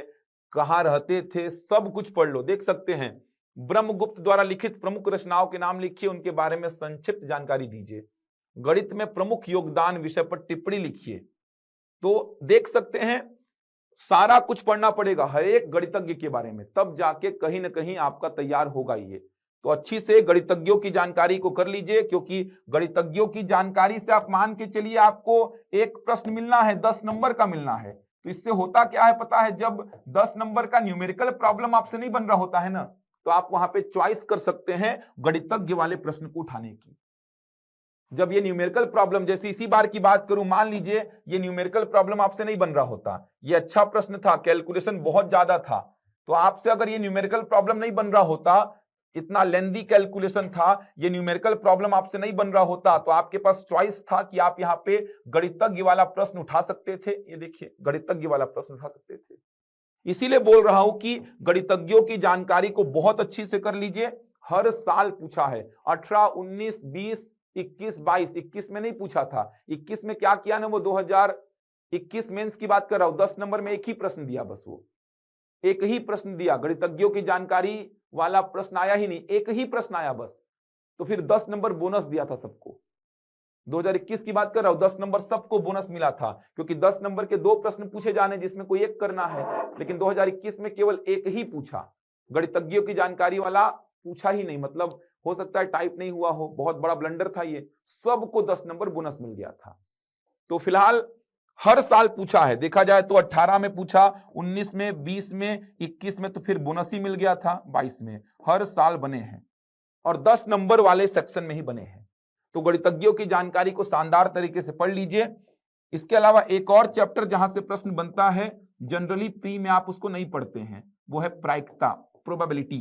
कहाँ रहते थे, सब कुछ पढ़ लो। देख सकते हैं ब्रह्मगुप्त द्वारा लिखित प्रमुख रचनाओं के नाम लिखिए, उनके बारे में संक्षिप्त जानकारी दीजिए। गणित में प्रमुख योगदान विषय पर टिप्पणी लिखिए। तो देख सकते हैं सारा कुछ पढ़ना पड़ेगा हर एक गणितज्ञ के बारे में, तब जाके कहीं ना कहीं आपका तैयार होगा ये। तो अच्छी से गणितज्ञों की जानकारी को कर लीजिए, क्योंकि गणितज्ञों की जानकारी से आप मान के चलिए आपको एक प्रश्न मिलना है, 10 नंबर का मिलना है। तो इससे होता क्या है पता है, जब 10 नंबर का न्यूमेरिकल प्रॉब्लम आपसे नहीं बन रहा होता है ना, तो आप वहां पे चॉइस कर सकते हैं गणितज्ञ वाले प्रश्न को उठाने की। जब ये न्यूमेरिकल प्रॉब्लम, जैसे इसी बार की बात करूं, मान लीजिए ये न्यूमेरिकल प्रॉब्लम आपसे नहीं बन रहा होता, ये अच्छा प्रश्न था, कैलकुलेशन बहुत ज्यादा था, तो आपसे अगर ये न्यूमेरिकल प्रॉब्लम नहीं बन रहा होता, इतना लेंदी कैलकुलेशन था, ये न्यूमेरिकल प्रॉब्लम आपसे नहीं बन रहा होता, तो आपके पास चॉइस था कि आप यहाँ पे गणितज्ञ वाला प्रश्न उठा सकते थे। ये देखिए गणितज्ञ वाला प्रश्न उठा सकते थे। इसीलिए बोल रहा हूं कि गणितज्ञों की जानकारी को बहुत अच्छी से कर लीजिए। हर साल पूछा है, 18, 19, 20, 21, 22, 21 में नहीं पूछा था। 21 में क्या किया ना, वो 2021 मेंस की बात कर रहा हूं, 10 नंबर में एक ही प्रश्न दिया, बस वो एक ही प्रश्न दिया, गणितज्ञों की जानकारी वाला प्रश्न आया ही नहीं, एक ही प्रश्न आया बस। तो फिर 10 नंबर बोनस दिया था सबको। 2021 की बात कर रहा हूं, 10 नंबर सबको बोनस मिला था, क्योंकि 10 नंबर के 2 प्रश्न पूछे जाने जिसमें कोई एक करना है, लेकिन 2021 में केवल एक ही पूछा, गणितज्ञों की जानकारी वाला पूछा ही नहीं। मतलब हो सकता है टाइप नहीं हुआ हो, बहुत बड़ा ब्लंडर था ये, सबको 10 नंबर बोनस मिल गया था। तो फिलहाल हर साल पूछा है, देखा जाए तो 18 में पूछा, 19 में, 20 में, 21 में तो फिर बोनस ही मिल गया था, 22 में, हर साल बने हैं और 10 नंबर वाले सेक्शन में ही बने हैं। तो गणितज्ञों की जानकारी को शानदार तरीके से पढ़ लीजिए। इसके अलावा एक और चैप्टर जहां से प्रश्न बनता है, जनरली प्री में आप उसको नहीं पढ़ते हैं, वो है प्रायिकता, प्रोबेबिलिटी।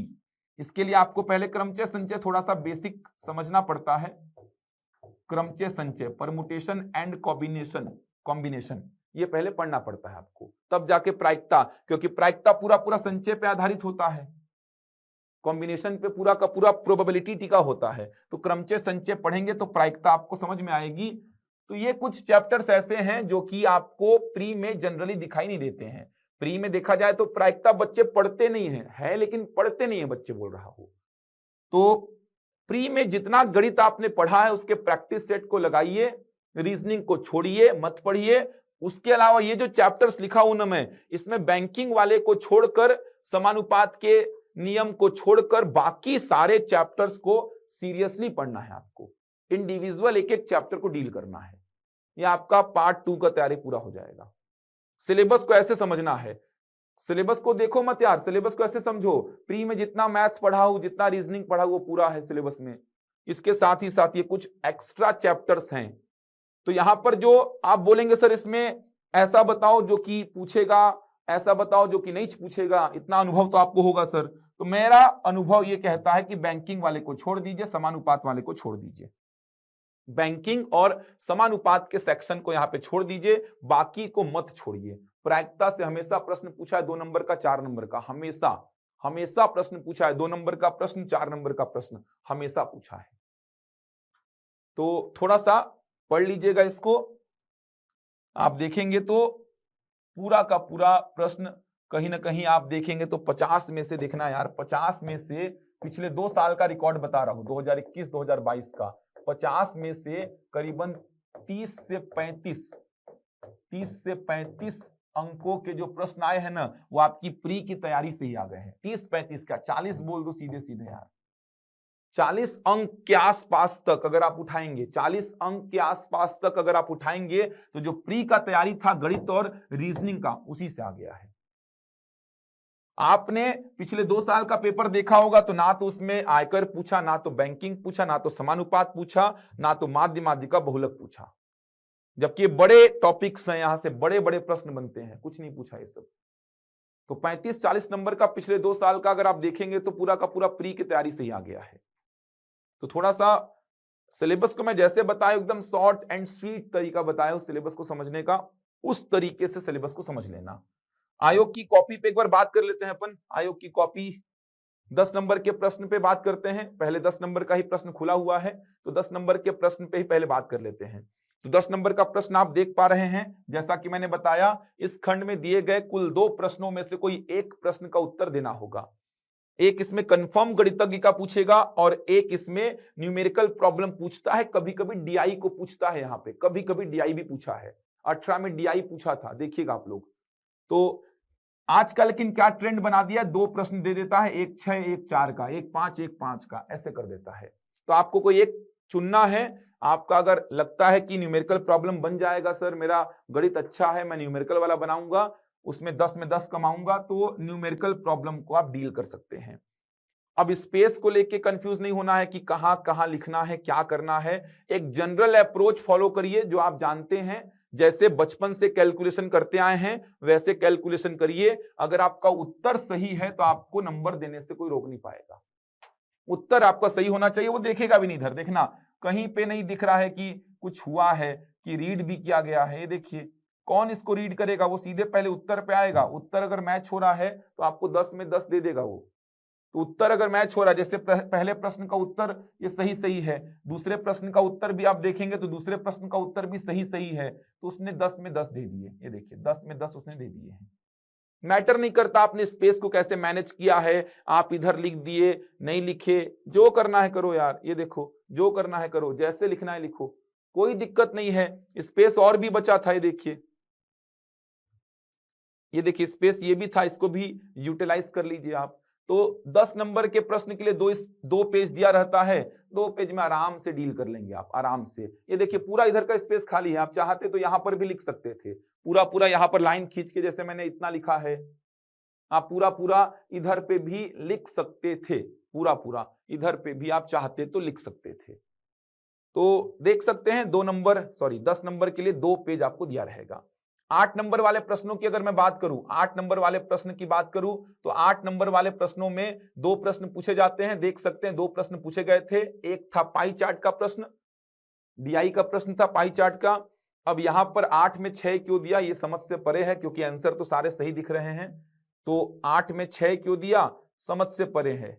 इसके लिए आपको पहले क्रमचय संचय थोड़ा सा बेसिक समझना पड़ता है। क्रमचय संचय, परमुटेशन एंड कॉम्बिनेशन, ये पहले पढ़ना पड़ता है आपको, तब जाके प्रायिकता, क्योंकि प्रायिकता पूरा पूरा संचय पे आधारित होता है, कॉम्बिनेशन पे पूरा का पूरा प्रोबेबिलिटी टिका होता है। तो क्रमचय संचय पढ़ेंगे तो प्रायिकता आपको समझ में आएगी। तो ये कुछ चैप्टर्स ऐसे हैं जो कि आपको प्री में जनरली दिखाई नहीं देते हैं। प्री में देखा जाए तो प्रायिकता बच्चे पढ़ते नहीं है लेकिन पढ़ते नहीं है बच्चे, बोल रहा हूं। तो प्री में जितना गणित आपने पढ़ा है उसके प्रैक्टिस सेट को लगाइए, रीजनिंग को छोड़िए, मत पढ़िए। उसके अलावा ये जो चैप्टर्स लिखा हूं ना मैं, इसमें बैंकिंग वाले को छोड़कर, समानुपात के नियम को छोड़कर बाकी सारे चैप्टर्स को सीरियसली पढ़ना है आपको। इंडिविजुअल एक एक चैप्टर को डील करना है। ये आपका पार्ट 2 का तैयारी पूरा हो जाएगा। सिलेबस को ऐसे समझना है, सिलेबस को देखो मत यार, सिलेबस को ऐसे समझो, प्री में जितना मैथ्स पढ़ाऊं, जितना रीजनिंग पढ़ाऊं, वो पूरा है सिलेबस में। इसके साथ ही साथ ये कुछ एक्स्ट्रा चैप्टर्स हैं। तो यहां पर जो आप बोलेंगे सर इसमें ऐसा बताओ जो कि पूछेगा, ऐसा बताओ जो कि नहीं पूछेगा, इतना अनुभव तो आपको होगा सर। तो मेरा अनुभव ये कहता है कि बैंकिंग वाले को छोड़ दीजिए, समानुपात वाले को छोड़ दीजिए। बैंकिंग और समानुपात के सेक्शन को यहां पे छोड़ दीजिए, बाकी को मत छोड़िए। प्रायिकता से हमेशा प्रश्न पूछा है 2 नंबर का, 4 नंबर का, हमेशा हमेशा प्रश्न पूछा है। 2 नंबर का प्रश्न, 4 नंबर का प्रश्न हमेशा पूछा है। तो थोड़ा सा पढ़ लीजिएगा इसको, आप देखेंगे तो पूरा का पूरा प्रश्न कहीं ना कहीं आप देखेंगे तो 50 में से देखना यार, 50 में से पिछले 2 साल का रिकॉर्ड बता रहा हूं, 2021-2022 का, 50 में से करीबन 30 से 35 अंकों के जो प्रश्न आए हैं ना, वो आपकी प्री की तैयारी से ही आ गए हैं। 30-35 का, 40 बोल दो सीधे सीधे यार, 40 अंक के आसपास तक अगर आप उठाएंगे, 40 अंक के आसपास तक अगर आप उठाएंगे तो जो प्री का तैयारी था गणित और रीजनिंग का, उसी से आ गया है। आपने पिछले 2 साल का पेपर देखा होगा तो ना तो उसमें आयकर पूछा, ना तो बैंकिंग पूछा, ना तो समानुपात पूछा, ना तो माध्य माध्यिका बहुलक पूछा, जबकि बड़े टॉपिक्स हैं, यहां से बड़े बड़े प्रश्न बनते हैं, कुछ नहीं पूछा ये सब। तो 35-40 नंबर का पिछले 2 साल का अगर आप देखेंगे तो पूरा का पूरा प्री की तैयारी से ही आ गया है। तो थोड़ा सा सिलेबस को मैं जैसे बताया एकदम शॉर्ट एंड स्वीट तरीका बताया उस सिलेबस को समझने का, उस तरीके से सिलेबस को समझ लेना। आयोग की कॉपी पे एक बार बात कर लेते हैं अपन। आयोग की कॉपी 10 नंबर के प्रश्न पे बात करते हैं। पहले 10 नंबर का ही प्रश्न खुला हुआ है तो 10 नंबर के प्रश्न पे ही पहले बात कर लेते हैं। तो 10 नंबर का प्रश्न आप देख पा रहे हैं, जैसा कि मैंने बताया इस खंड में दिए गए कुल 2 प्रश्नों में से कोई एक प्रश्न का उत्तर देना होगा। एक इसमें कंफर्म गणितज्ञ का पूछेगा और एक इसमें न्यूमेरिकल प्रॉब्लम पूछता है, कभी कभी डीआई को पूछता है, यहाँ पे कभी कभी डीआई भी पूछा है। 18 में डीआई पूछा था, देखिएगा आप लोग। तो आजकल लेकिन क्या ट्रेंड बना दिया, 2 प्रश्न दे देता है, एक 6 एक 4 का, एक 5 एक 5 का, ऐसे कर देता है। तो आपको कोई एक चुनना है। आपका अगर लगता है कि न्यूमेरिकल प्रॉब्लम बन जाएगा, सर मेरा गणित अच्छा है, मैं न्यूमेरिकल वाला बनाऊंगा, उसमें 10 में 10 कमाऊंगा, तो न्यूमेरिकल प्रॉब्लम को आप डील कर सकते हैं। अब स्पेस को लेके कंफ्यूज नहीं होना है कि कहां कहां लिखना है, क्या करना है। एक जनरल अप्रोच फॉलो करिए जो आप जानते हैं, जैसे बचपन से कैलकुलेशन करते आए हैं वैसे कैलकुलेशन करिए। अगर आपका उत्तर सही है तो आपको नंबर देने से कोई रोक नहीं पाएगा। उत्तर आपका सही होना चाहिए, वो देखेगा भी नहीं। इधर देखना, कहीं पे नहीं दिख रहा है कि कुछ हुआ है, कि रीड भी किया गया है। ये देखिए, कौन इसको रीड करेगा, वो सीधे पहले उत्तर पे आएगा। उत्तर अगर मैच हो रहा है तो आपको 10 में 10 दे देगा वो। तो उत्तर अगर मैच हो रहा है, जैसे पहले प्रश्न का उत्तर ये सही सही है, दूसरे प्रश्न का उत्तर भी आप देखेंगे तो दूसरे प्रश्न का उत्तर भी सही सही है, तो उसने 10 में 10 दे दिए। ये देखिए 10 में 10 उसने दे दिए हैं। मैटर नहीं करता आपने स्पेस को कैसे मैनेज किया है, आप इधर लिख दिए नहीं लिखे, जो करना है करो यार। ये देखो, जो करना है करो, जैसे लिखना है लिखो, कोई दिक्कत नहीं है। स्पेस और भी बचा था, ये देखिए, ये देखिए स्पेस ये भी था, इसको भी यूटिलाइज कर लीजिए आप। तो 10 नंबर के प्रश्न के लिए 2 पेज दिया रहता है, 2 पेज में आराम से डील कर लेंगे आप, आराम से। ये देखिए पूरा इधर का स्पेस खाली है, आप चाहते तो यहां पर भी लिख सकते थे, पूरा पूरा यहां पर लाइन खींच के, जैसे मैंने इतना लिखा है, आप पूरा पूरा इधर पे भी लिख सकते थे, पूरा पूरा इधर पे भी आप चाहते तो लिख सकते थे। तो देख सकते हैं 10 नंबर के लिए 2 पेज आपको दिया रहेगा। 8 नंबर वाले प्रश्नों की अगर मैं बात करूं, 8 नंबर वाले प्रश्न की बात करूं तो 8 नंबर वाले प्रश्नों में 2 प्रश्न पूछे जाते हैं। देख सकते हैं 2 प्रश्न पूछे गए थे। एक था पाई चार्ट का प्रश्न, डीआई का प्रश्न था पाई चार्ट का। अब यहां पर 8 में 6 क्यों दिया, ये समझ से परे है, क्योंकि आंसर तो सारे सही दिख रहे हैं। तो 8 में 6 क्यों दिया, समझ से परे है।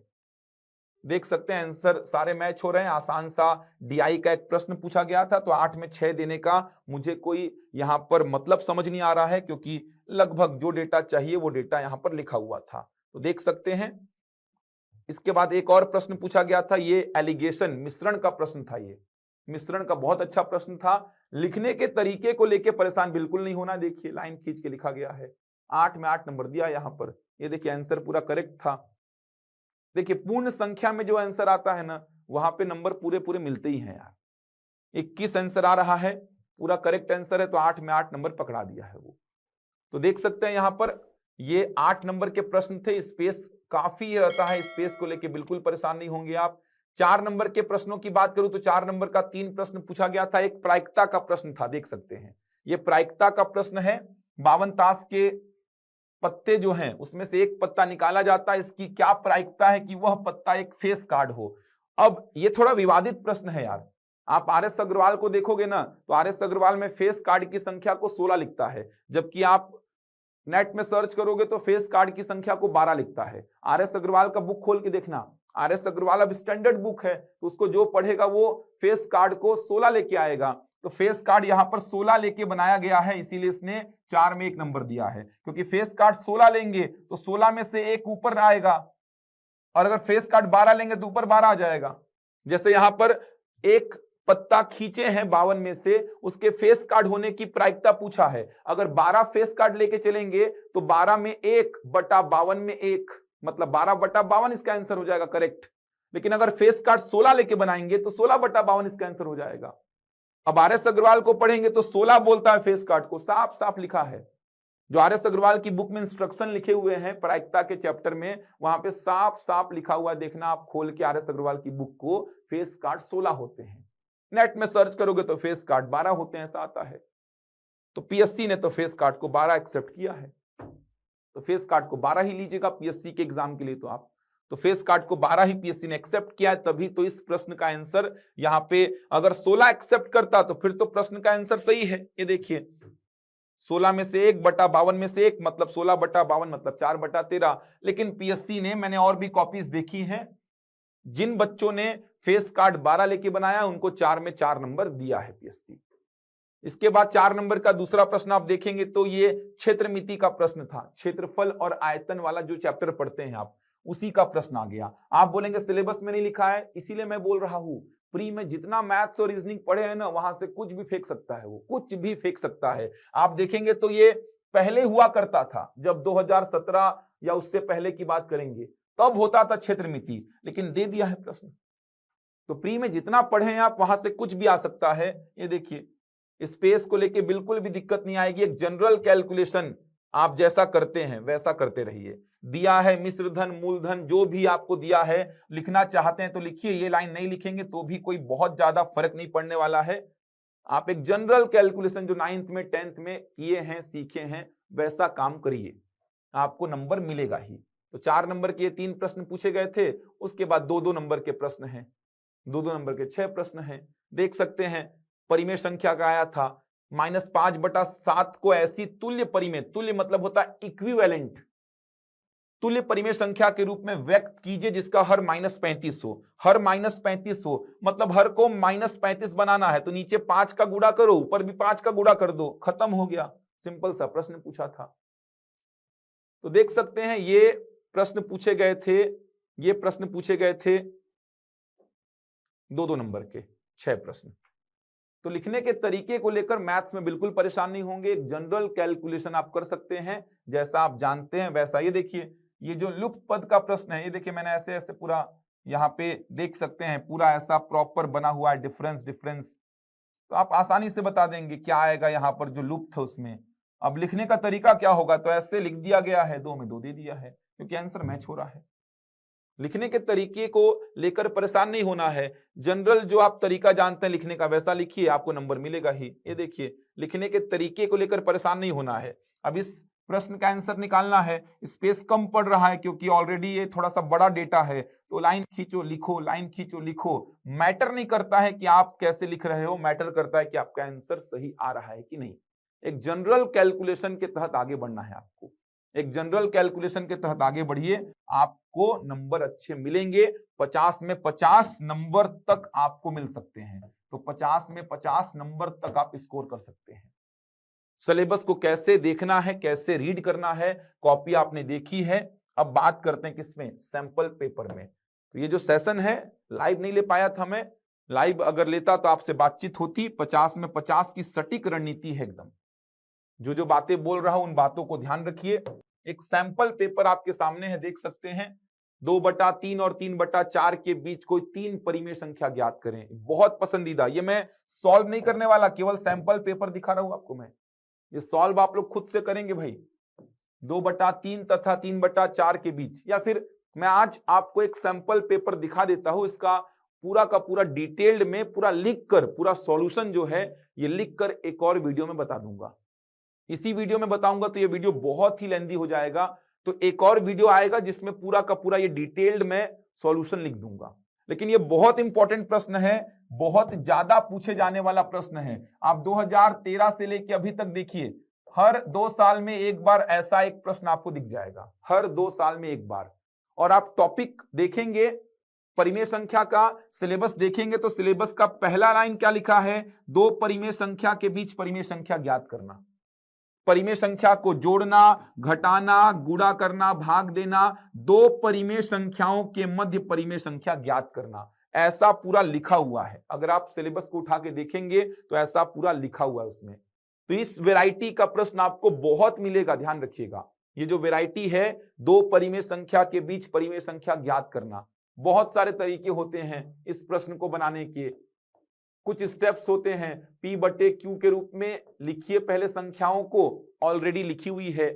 देख सकते हैं आंसर सारे मैच हो रहे हैं। आसान सा डीआई का एक प्रश्न पूछा गया था, तो 8 में 6 देने का मुझे कोई यहां पर मतलब समझ नहीं आ रहा है, क्योंकि लगभग जो डेटा चाहिए वो डेटा यहां पर लिखा हुआ था। तो देख सकते हैं। इसके बाद एक और प्रश्न पूछा गया था, ये एलिगेशन मिश्रण का प्रश्न था। ये मिश्रण का बहुत अच्छा प्रश्न था। लिखने के तरीके को लेकर परेशान बिल्कुल नहीं होना। देखिए लाइन खींच के लिखा गया है, 8 में 8 नंबर दिया यहां पर। ये देखिए आंसर पूरा करेक्ट था। देखिए पूर्ण संख्या में जो आंसर आता है ना, वहां पे नंबर पूरे पूरे मिलते ही हैं यार। 21 आंसर आ रहा है, पूरा करेक्ट आंसर है, तो 8 में 8 नंबर पकड़ा दिया है वो। तो देख सकते हैं यहां पर ये 8 नंबर के प्रश्न थे। स्पेस काफी रहता है, स्पेस को लेके बिल्कुल परेशान नहीं होंगे आप। 4 नंबर के प्रश्नों की बात करूं तो 4 नंबर का 3 प्रश्न पूछा गया था। एक प्रायिकता का प्रश्न था, देख सकते हैं ये प्रायिकता का प्रश्न है। 52 ताश के पत्ते जो हैं उसमें से एक पत्ता निकाला जाता है, इसकी क्या प्रायिकता है कि वह पत्ता एक फेस कार्ड हो। अब ये थोड़ा विवादित प्रश्न है यार। आप आर.एस. अग्रवाल को देखोगे ना, तो आर.एस. अग्रवाल में फेस कार्ड की संख्या को 16 लिखता है, जबकि आप नेट में सर्च करोगे तो फेस कार्ड की संख्या को 12 लिखता है। आर.एस. अग्रवाल का बुक खोल के देखना, आर.एस. अग्रवाल अब स्टैंडर्ड बुक है, तो उसको जो पढ़ेगा वो फेस कार्ड को 16 लेके आएगा। तो फेस कार्ड यहां पर 16 लेके बनाया गया है, इसीलिए इसने 4 में 1 नंबर दिया है, क्योंकि फेस कार्ड 16 लेंगे तो 16 में से 1 ऊपर आएगा, और अगर फेस कार्ड 12 लेंगे तो ऊपर 12 आ जाएगा। जैसे यहां पर एक पत्ता खींचे हैं 52 में से, उसके फेस कार्ड होने की प्रायिकता पूछा है। अगर 12 फेस कार्ड लेके चलेंगे तो 12 में 1 बटा 52 में 1, मतलब 12 बटा 52 इसका आंसर हो जाएगा करेक्ट। लेकिन अगर फेस कार्ड 16 लेके बनाएंगे तो 16/52 इसका आंसर हो जाएगा। अब आर एस अग्रवाल को पढ़ेंगे तो 16 बोलता है फेस कार्ड को, साफ साफ लिखा है। जो आर एस अग्रवाल की बुक में इंस्ट्रक्शन लिखे हुए हैं प्रायिकता के चैप्टर में, वहां पे साफ साफ लिखा हुआ है, देखना आप खोल के आर एस अग्रवाल की बुक को, फेस कार्ड 16 होते हैं। नेट में सर्च करोगे तो फेस कार्ड 12 होते हैं, ऐसा आता है। तो पीएससी ने तो फेस कार्ड को 12 एक्सेप्ट किया है, तो फेस कार्ड को 12 ही लीजिएगा पीएससी के एग्जाम के लिए। तो आप तो फेस कार्ड को 12 ही पीएससी ने एक्सेप्ट किया है, तभी तो इस प्रश्न का आंसर यहाँ पे अगर 16 एक्सेप्ट करता तो फिर तो प्रश्न का आंसर सही है। ये देखिए 16 में से 1/52 में से 1 मतलब 16/52 मतलब 4/13। लेकिन पीएससी ने, मैंने और भी कॉपीज देखी हैं, जिन बच्चों ने फेस कार्ड 12 लेके बनाया उनको 4 में 4 नंबर दिया है पीएससी। इसके बाद 4 नंबर का दूसरा प्रश्न आप देखेंगे तो ये क्षेत्रमिति का प्रश्न था, क्षेत्रफल और आयतन वाला जो चैप्टर पढ़ते हैं आप, उसी का प्रश्न आ गया। आप बोलेंगे सिलेबस में नहीं लिखा है, इसीलिए मैं बोल रहा हूं, प्री में जितना मैथ्स और रीजनिंग पढ़े हैं ना, वहां से कुछ भी फेंक सकता है, वो कुछ भी फेंक सकता है। आप देखेंगे तो ये पहले हुआ करता था, जब 2017 या उससे पहले की बात करेंगे तब होता था क्षेत्रमिति, लेकिन दे दिया है प्रश्न। तो प्री में जितना पढ़े हैं आप, वहां से कुछ भी आ सकता है। ये देखिए स्पेस को लेके बिल्कुल भी दिक्कत नहीं आएगी, एक जनरल कैलकुलेशन आप जैसा करते हैं वैसा करते रहिए। दिया है मिश्र धन, मूलधन, जो भी आपको दिया है, लिखना चाहते हैं तो लिखिए, ये लाइन नहीं लिखेंगे तो भी कोई बहुत ज्यादा फर्क नहीं पड़ने वाला है। आप एक जनरल कैलकुलेशन जो 9th में 10th में किए हैं, सीखे हैं, वैसा काम करिए, आपको नंबर मिलेगा ही। तो 4 नंबर के 3 प्रश्न पूछे गए थे, उसके बाद 2-2 नंबर के प्रश्न हैं, 2-2 नंबर के 6 प्रश्न हैं। देख सकते हैं परिमेय संख्या का आया था -5/7 को ऐसी तुल्य परिमेय, तुल्य मतलब होता है इक्विवेलेंट, तुल्य परिमेय संख्या के रूप में व्यक्त कीजिए जिसका हर -35 हो। हर -35 हो मतलब हर को -35 बनाना है, तो नीचे 5 का गुणा करो, ऊपर भी 5 का गुणा कर दो, खत्म हो गया। सिंपल सा प्रश्न पूछा था। तो देख सकते हैं ये प्रश्न पूछे गए थे, ये प्रश्न पूछे गए थे 2-2 नंबर के 6 प्रश्न। तो लिखने के तरीके को लेकर मैथ्स में बिल्कुल परेशान नहीं होंगे, एक जनरल कैलकुलेशन आप कर सकते हैं, जैसा आप जानते हैं वैसा। ये देखिए ये जो लुप्त पद का प्रश्न है, ये देखिए मैंने ऐसे ऐसे पूरा यहाँ पे देख सकते हैं, पूरा ऐसा प्रॉपर बना हुआ है, डिफरेंस, तो आप आसानी से बता देंगे क्या आएगा यहाँ पर जो लुप्त है उसमें। अब लिखने का तरीका क्या होगा, तो ऐसे लिख दिया गया है, 2 में 2 दे दिया है, क्योंकि आंसर मैच हो रहा है। लिखने के तरीके को लेकर परेशान नहीं होना है, जनरल जो आप तरीका जानते हैं लिखने का वैसा लिखिए, आपको नंबर मिलेगा ही। ये देखिए लिखने के तरीके को लेकर परेशान नहीं होना है। अब इस प्रश्न का आंसर निकालना है, स्पेस कम पड़ रहा है क्योंकि ऑलरेडी ये थोड़ा सा बड़ा डेटा है, तो लाइन खींचो लिखो, लाइन खींचो लिखो। मैटर नहीं करता है कि आप कैसे लिख रहे हो, मैटर करता है कि आपका आंसर सही आ रहा है कि नहीं। एक जनरल कैलकुलेशन के तहत आगे बढ़ना है आपको, एक जनरल कैलकुलेशन के तहत आगे बढ़िए, आपको नंबर अच्छे मिलेंगे। 50 में 50 नंबर तक आपको मिल सकते हैं, तो 50 में 50 नंबर तक आप स्कोर कर सकते हैं। सिलेबस को कैसे देखना है, कैसे रीड करना है, कॉपी आपने देखी है। अब बात करते हैं किसमें, सैंपल पेपर में। तो ये जो सेशन है लाइव नहीं ले पाया था मैं, लाइव अगर लेता तो आपसे बातचीत होती। 50 में 50 की सटीक रणनीति है एकदम, जो बातें बोल रहा हूं उन बातों को ध्यान रखिए। एक सैंपल पेपर आपके सामने है, देख सकते हैं। 2/3 और 3/4 के बीच कोई 3 परिमेय संख्या ज्ञात करें। बहुत पसंदीदा, ये मैं सॉल्व नहीं करने वाला, केवल सैंपल पेपर दिखा रहा हूं आपको मैं। ये सॉल्व आप लोग खुद से करेंगे भाई, 2/3 तथा 3/4 के बीच। या फिर मैं आज आपको एक सैंपल पेपर दिखा देता हूं, इसका पूरा का पूरा डिटेल्ड में पूरा लिख कर, पूरा सॉल्यूशन जो है ये लिख कर एक और वीडियो में बता दूंगा। इसी वीडियो में बताऊंगा तो ये वीडियो बहुत ही लेंदी हो जाएगा, तो एक और वीडियो आएगा जिसमें पूरा का पूरा ये डिटेल्ड में सॉल्यूशन लिख दूंगा। लेकिन ये बहुत इंपॉर्टेंट प्रश्न है, बहुत ज्यादा पूछे जाने वाला प्रश्न है। आप 2013 से लेके अभी तक देखिए, हर 2 साल में एक बार ऐसा एक प्रश्न आपको दिख जाएगा, हर 2 साल में एक बार। और आप टॉपिक देखेंगे, परिमेय संख्या का सिलेबस देखेंगे तो सिलेबस का पहला लाइन क्या लिखा है, 2 परिमेय संख्या के बीच परिमेय संख्या ज्ञात करना। परिमेय संख्या को जोड़ना, घटाना, गुणा करना, भाग देना, 2 परिमेय संख्याओं के मध्य परिमेय संख्या ज्ञात करना, ऐसा पूरा लिखा हुआ है। अगर आप सिलेबस को उठा के देखेंगे तो ऐसा पूरा लिखा हुआ है उसमें। तो इस वैरायटी का प्रश्न आपको बहुत मिलेगा, ध्यान रखिएगा। ये जो वैरायटी है, 2 परिमेय संख्या के बीच परिमेय संख्या ज्ञात करना, बहुत सारे तरीके होते हैं इस प्रश्न को बनाने के, कुछ स्टेप्स होते हैं। P बटे Q के रूप में लिखिए पहले संख्याओं को, ऑलरेडी लिखी हुई है।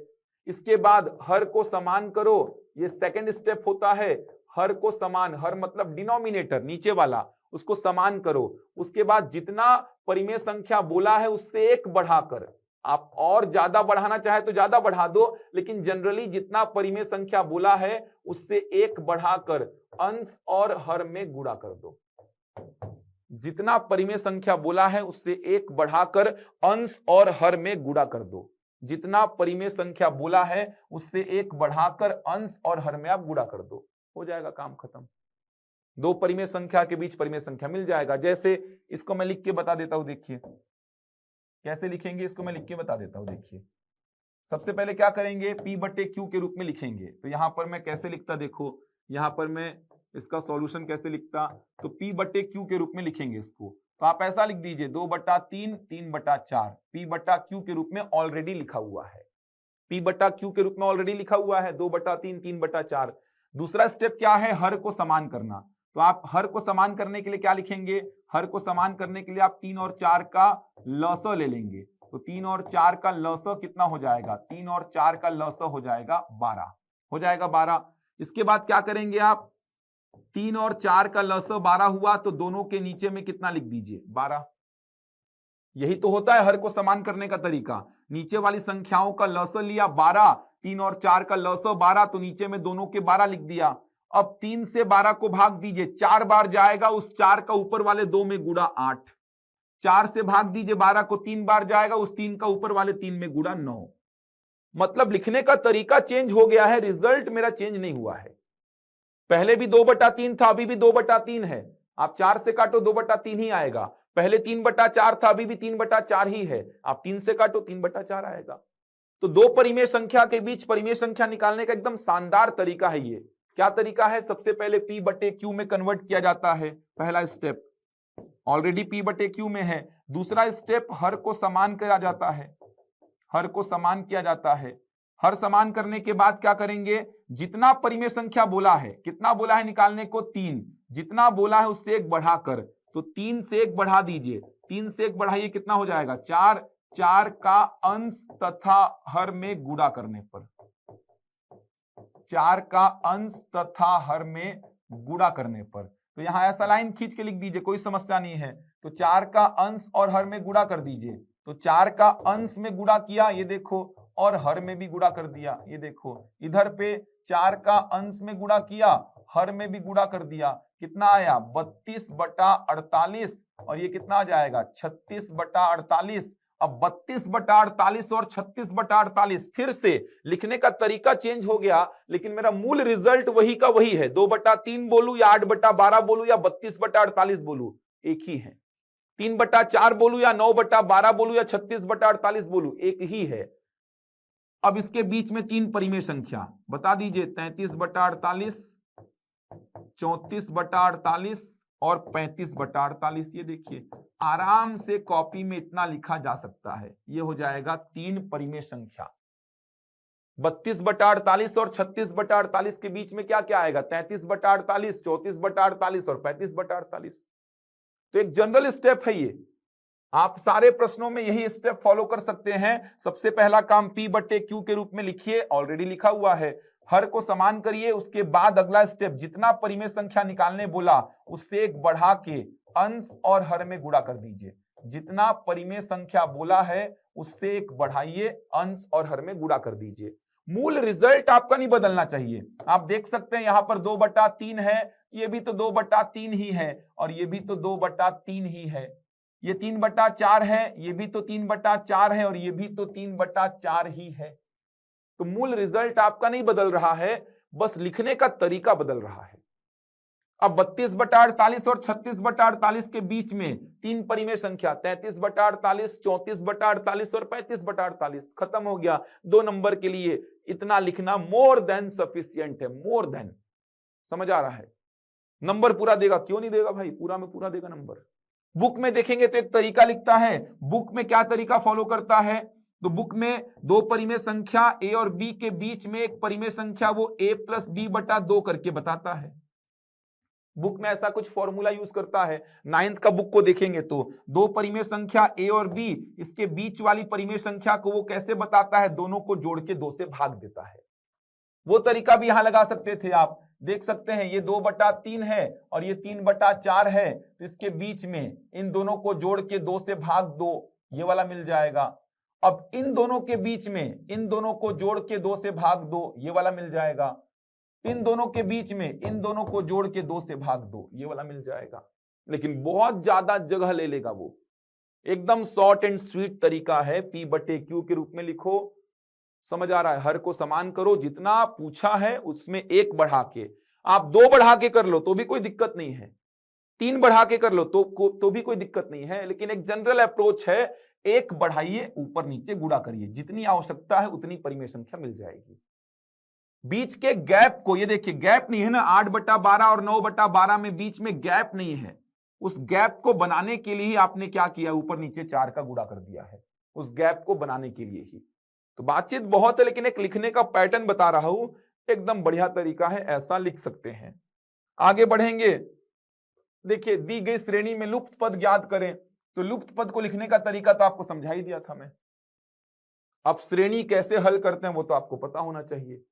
इसके बाद हर को समान करो, ये सेकंड स्टेप होता है। हर को समान, हर मतलब डिनोमिनेटर नीचे वाला, उसको समान करो। उसके बाद जितना परिमेय संख्या बोला है उससे एक बढ़ाकर, आप और ज्यादा बढ़ाना चाहे तो ज्यादा बढ़ा दो, लेकिन जनरली जितना परिमेय संख्या बोला है उससे एक बढ़ाकर अंश और हर में गुणा कर दो। जितना परिमेय संख्या बोला है उससे एक बढ़ाकर अंश और हर में गुणा कर दो। जितना परिमेय संख्या बोला है उससे एक बढ़ाकर अंश और हर में आप गुणा कर दो, हो जाएगा काम खत्म। दो परिमेय संख्या के बीच परिमेय संख्या मिल जाएगा। जैसे इसको मैं लिख के बता देता हूं, देखिए कैसे लिखेंगे, इसको मैं लिख के बता देता हूं। देखिए सबसे पहले क्या करेंगे, P बटे Q के रूप में लिखेंगे। तो यहां पर मैं कैसे लिखता, देखो यहां पर मैं इसका सॉल्यूशन कैसे लिखता, तो P बटे Q के रूप में लिखेंगे इसको। तो आप ऐसा लिख दीजिए 2/3 3/4, P बटा Q के रूप में ऑलरेडी लिखा हुआ है। P बटा Q के रूप में ऑलरेडी लिखा हुआ है 2/3 3/4। दूसरा स्टेप क्या है, हर को समान करना। तो आप हर को समान करने के लिए क्या लिखेंगे, हर को समान करने के लिए आप 3 और 4 का लसा ले लेंगे। तो 3 और 4 का लसा कितना हो जाएगा, 3 और 4 का लसा हो जाएगा 12, हो जाएगा 12। इसके बाद क्या करेंगे आप, 3 और 4 का लसा 12 हुआ तो दोनों के नीचे में कितना लिख दीजिए 12। यही तो होता है हर को समान करने का तरीका। नीचे वाली संख्याओं का लसा लिया 12, 3 और 4 का लसा 12, तो नीचे में दोनों के 12 लिख दिया। अब 3 से 12 को भाग दीजिए, 4 बार जाएगा, उस 4 का ऊपर वाले 2 में गुणा 8। 4 से भाग दीजिए 12 को, 3 बार जाएगा, उस 3 का ऊपर वाले 3 में गुणा 9। मतलब लिखने का तरीका चेंज हो गया है, रिजल्ट मेरा चेंज नहीं हुआ है। पहले भी 2/3 था, अभी भी 2/3 है। आप 4 से काटो 2/3 ही आएगा। पहले 3/4 था, अभी भी 3/4 ही है। आप 3 से काटो 3/4 आएगा। तो दो परिमेय संख्या के बीच परिमेय संख्या निकालने का एकदम शानदार तरीका है ये। क्या तरीका है, सबसे पहले P बटे Q में कन्वर्ट किया जाता है, पहला स्टेप ऑलरेडी P बटे Q में है। दूसरा स्टेप हर को समान किया जाता है, हर को समान किया जाता है। हर समान करने के बाद क्या करेंगे, जितना परिमेय संख्या बोला है, कितना बोला है निकालने को 3, जितना बोला है उससे एक बढ़ाकर, तो 3 से 1 बढ़ा दीजिए, 3 से 1 बढ़ाइए, कितना हो जाएगा 4, 4 का अंश तथा हर में गुणा करने पर, 4 का अंश तथा हर में गुणा करने पर। तो यहां ऐसा लाइन खींच के लिख दीजिए, कोई समस्या नहीं है। तो 4 का अंश और हर में गुणा कर दीजिए। तो 4 का अंश में गुणा किया, ये देखो, और हर में भी गुणा कर दिया, ये देखो। इधर पे 4 का अंश में गुणा किया, हर में भी गुणा कर दिया, कितना आया 32/48, और ये कितना आ जाएगा 36/48। अब 32/48 और 36/48 फिर से लिखने का तरीका चेंज हो गया, लेकिन मेरा मूल रिजल्ट वही का वही है। 2/3 बोलूं या 8/12 बोलूं या 32/48 बोलूं, एक ही है। 3/4 बोलूं या 9/12 बोलूं या 36/48 बोलूं, एक ही है। अब इसके बीच में 3 परिमेय संख्या बता दीजिए, 33/48, 34/48 और 35/48। ये देखिए आराम से कॉपी में इतना लिखा जा सकता है। ये हो जाएगा 3 परिमेय संख्या। 32/48 और 36/48 के बीच में क्या क्या आएगा, 33/48, 34/48 और 35/48। तो एक जनरल स्टेप है ये, आप सारे प्रश्नों में यही स्टेप फॉलो कर सकते हैं। सबसे पहला काम P बटे Q के रूप में लिखिए, ऑलरेडी लिखा हुआ है। हर को समान करिए, उसके बाद अगला स्टेप जितना परिमेय संख्या निकालने बोला उससे एक बढ़ा के अंश और हर में गुणा कर दीजिए। जितना परिमेय संख्या बोला है उससे एक बढ़ाइए, अंश और हर में गुणा कर दीजिए। मूल रिजल्ट आपका नहीं बदलना चाहिए। आप देख सकते हैं यहां पर 2/3 है, ये भी तो 2/3 ही है, और ये भी तो 2/3 ही है। ये 3/4 है, ये भी तो 3/4 है, और ये भी तो 3/4 ही है। तो मूल रिजल्ट आपका नहीं बदल रहा है, बस लिखने का तरीका बदल रहा है। अब 32/48 और 36/48 के बीच में 3 परिमेय संख्या 33/48, 34/48 और 35/48, खत्म हो गया। 2 नंबर के लिए इतना लिखना मोर देन सफिशिएंट है, मोर देन। समझ आ रहा है, नंबर पूरा देगा, क्यों नहीं देगा भाई, पूरा में पूरा देगा नंबर। बुक में देखेंगे तो एक तरीका लिखता है, बुक में क्या तरीका फॉलो करता है, तो बुक में 2 परिमेय संख्या A और B के बीच में एक परिमेय संख्या वो A + B/2 करके बताता है। बुक में ऐसा कुछ फॉर्मूला यूज करता है। 9th का बुक को देखेंगे तो दो परिमेय संख्या ए और बी, इसके बीच वाली परिमेय संख्या को वो कैसे बताता है, दोनों को जोड़ के 2 से भाग देता है। वो तरीका भी यहां लगा सकते थे आप, देख सकते हैं ये 2/3 है और ये 3/4 है, तो इसके बीच में इन दोनों को जोड़ के 2 से भाग दो, ये वाला मिल जाएगा। अब इन दोनों के बीच में इन दोनों को जोड़ के 2 से भाग दो, ये वाला मिल जाएगा। इन दोनों के बीच में इन दोनों को जोड़ के 2 से भाग दो, ये वाला मिल जाएगा। लेकिन बहुत ज्यादा जगह ले लेगा वो, एकदम शॉर्ट एंड स्वीट तरीका है, P/Q के रूप में लिखो। समझ आ रहा है? हर को समान करो, जितना पूछा है उसमें 1 बढ़ा के, आप 2 बढ़ा के कर लो तो भी कोई दिक्कत नहीं है, 3 बढ़ा के कर लो तो भी कोई दिक्कत नहीं है। लेकिन एक जनरल अप्रोच है, 1 बढ़ाइए, ऊपर नीचे गुणा करिए, जितनी आवश्यकता है उतनी परिमेय संख्या मिल जाएगी। बीच के गैप को, ये देखिए गैप नहीं है ना, 8/12 और 9/12 में बीच में गैप नहीं है, उस गैप को बनाने के लिए ही आपने क्या किया, ऊपर नीचे 4 का गुणा कर दिया है, उस गैप को बनाने के लिए ही। तो बातचीत बहुत है, लेकिन एक लिखने का पैटर्न बता रहा हूं, एकदम बढ़िया तरीका है, ऐसा लिख सकते हैं। आगे बढ़ेंगे, देखिए दी गई श्रेणी में लुप्त पद ज्ञात करें, तो लुप्त पद को लिखने का तरीका तो आपको समझा ही दिया था मैं। अब श्रेणी कैसे हल करते हैं वो तो आपको पता होना चाहिए,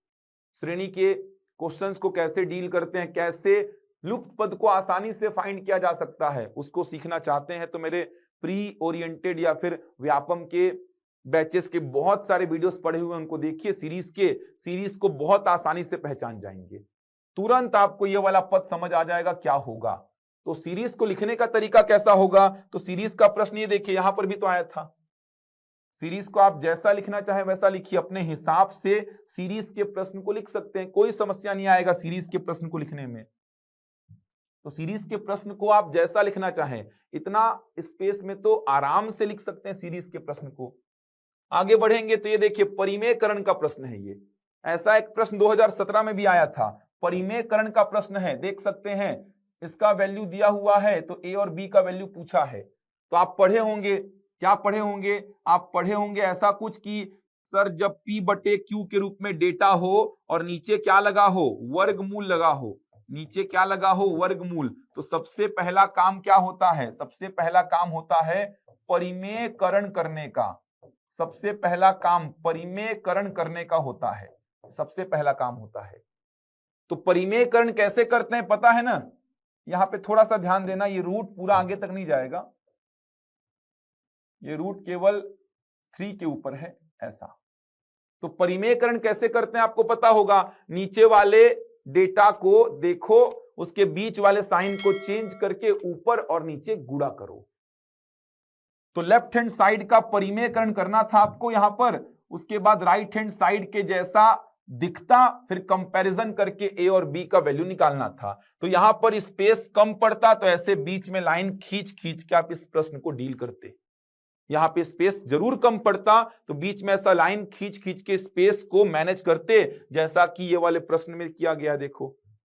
श्रेणी के क्वेश्चंस को कैसे डील करते हैं, कैसे लुप्त पद को आसानी से फाइंड किया जा सकता है, उसको सीखना चाहते हैं तो मेरे प्री ओरिएंटेड या फिर व्यापम के बैचेस के बहुत सारे वीडियोस पढ़े हुए उनको देखिए, सीरीज को बहुत आसानी से पहचान जाएंगे, तुरंत आपको ये वाला पद समझ आ जाएगा क्या होगा। तो सीरीज को लिखने का तरीका कैसा होगा, तो सीरीज का प्रश्न ये देखिए, यहां पर भी तो आया था। सीरीज को आप जैसा लिखना चाहे वैसा लिखिए, अपने हिसाब से सीरीज के प्रश्न को लिख सकते हैं, कोई समस्या नहीं आएगा सीरीज के प्रश्न को लिखने में। तो सीरीज के प्रश्न को आप जैसा लिखना चाहें, इतना स्पेस में तो आराम से लिख सकते हैं सीरीज के प्रश्न को। आगे बढ़ेंगे तो ये देखिए परिमेयकरण का प्रश्न है, ये ऐसा एक प्रश्न 2017 में भी आया था, परिमेयकरण का प्रश्न है, देख सकते हैं इसका वैल्यू दिया हुआ है, तो ए और बी का वैल्यू पूछा है। तो आप पढ़े होंगे, क्या पढ़े होंगे, आप पढ़े होंगे ऐसा कुछ कि सर जब P/Q के रूप में डेटा हो और नीचे क्या लगा हो, वर्गमूल लगा हो, नीचे क्या लगा हो, वर्गमूल, तो सबसे पहला काम क्या होता है, सबसे पहला काम होता है परिमेयकरण करने का, सबसे पहला काम परिमेयकरण करने का होता है, सबसे पहला काम होता है। तो परिमेयकरण कैसे करते हैं पता है ना, यहां पे थोड़ा सा ध्यान देना, ये रूट पूरा आगे तक नहीं जाएगा, ये रूट केवल 3 के ऊपर है ऐसा। तो परिमेयकरण कैसे करते हैं आपको पता होगा, नीचे वाले डेटा को देखो, उसके बीच वाले साइन को चेंज करके ऊपर और नीचे गुणा करो। तो लेफ्ट हैंड साइड का परिमेयकरण करना था आपको यहां पर, उसके बाद राइट हैंड साइड के जैसा दिखता, फिर कंपैरिजन करके ए और बी का वैल्यू निकालना था। तो यहां पर स्पेस कम पड़ता, तो ऐसे बीच में लाइन खींच खींच के आप इस प्रश्न को डील करते, यहां पे स्पेस जरूर कम पड़ता तो बीच में ऐसा लाइन खींच खींच के स्पेस को मैनेज करते, जैसा कि ये वाले प्रश्न में किया गया। देखो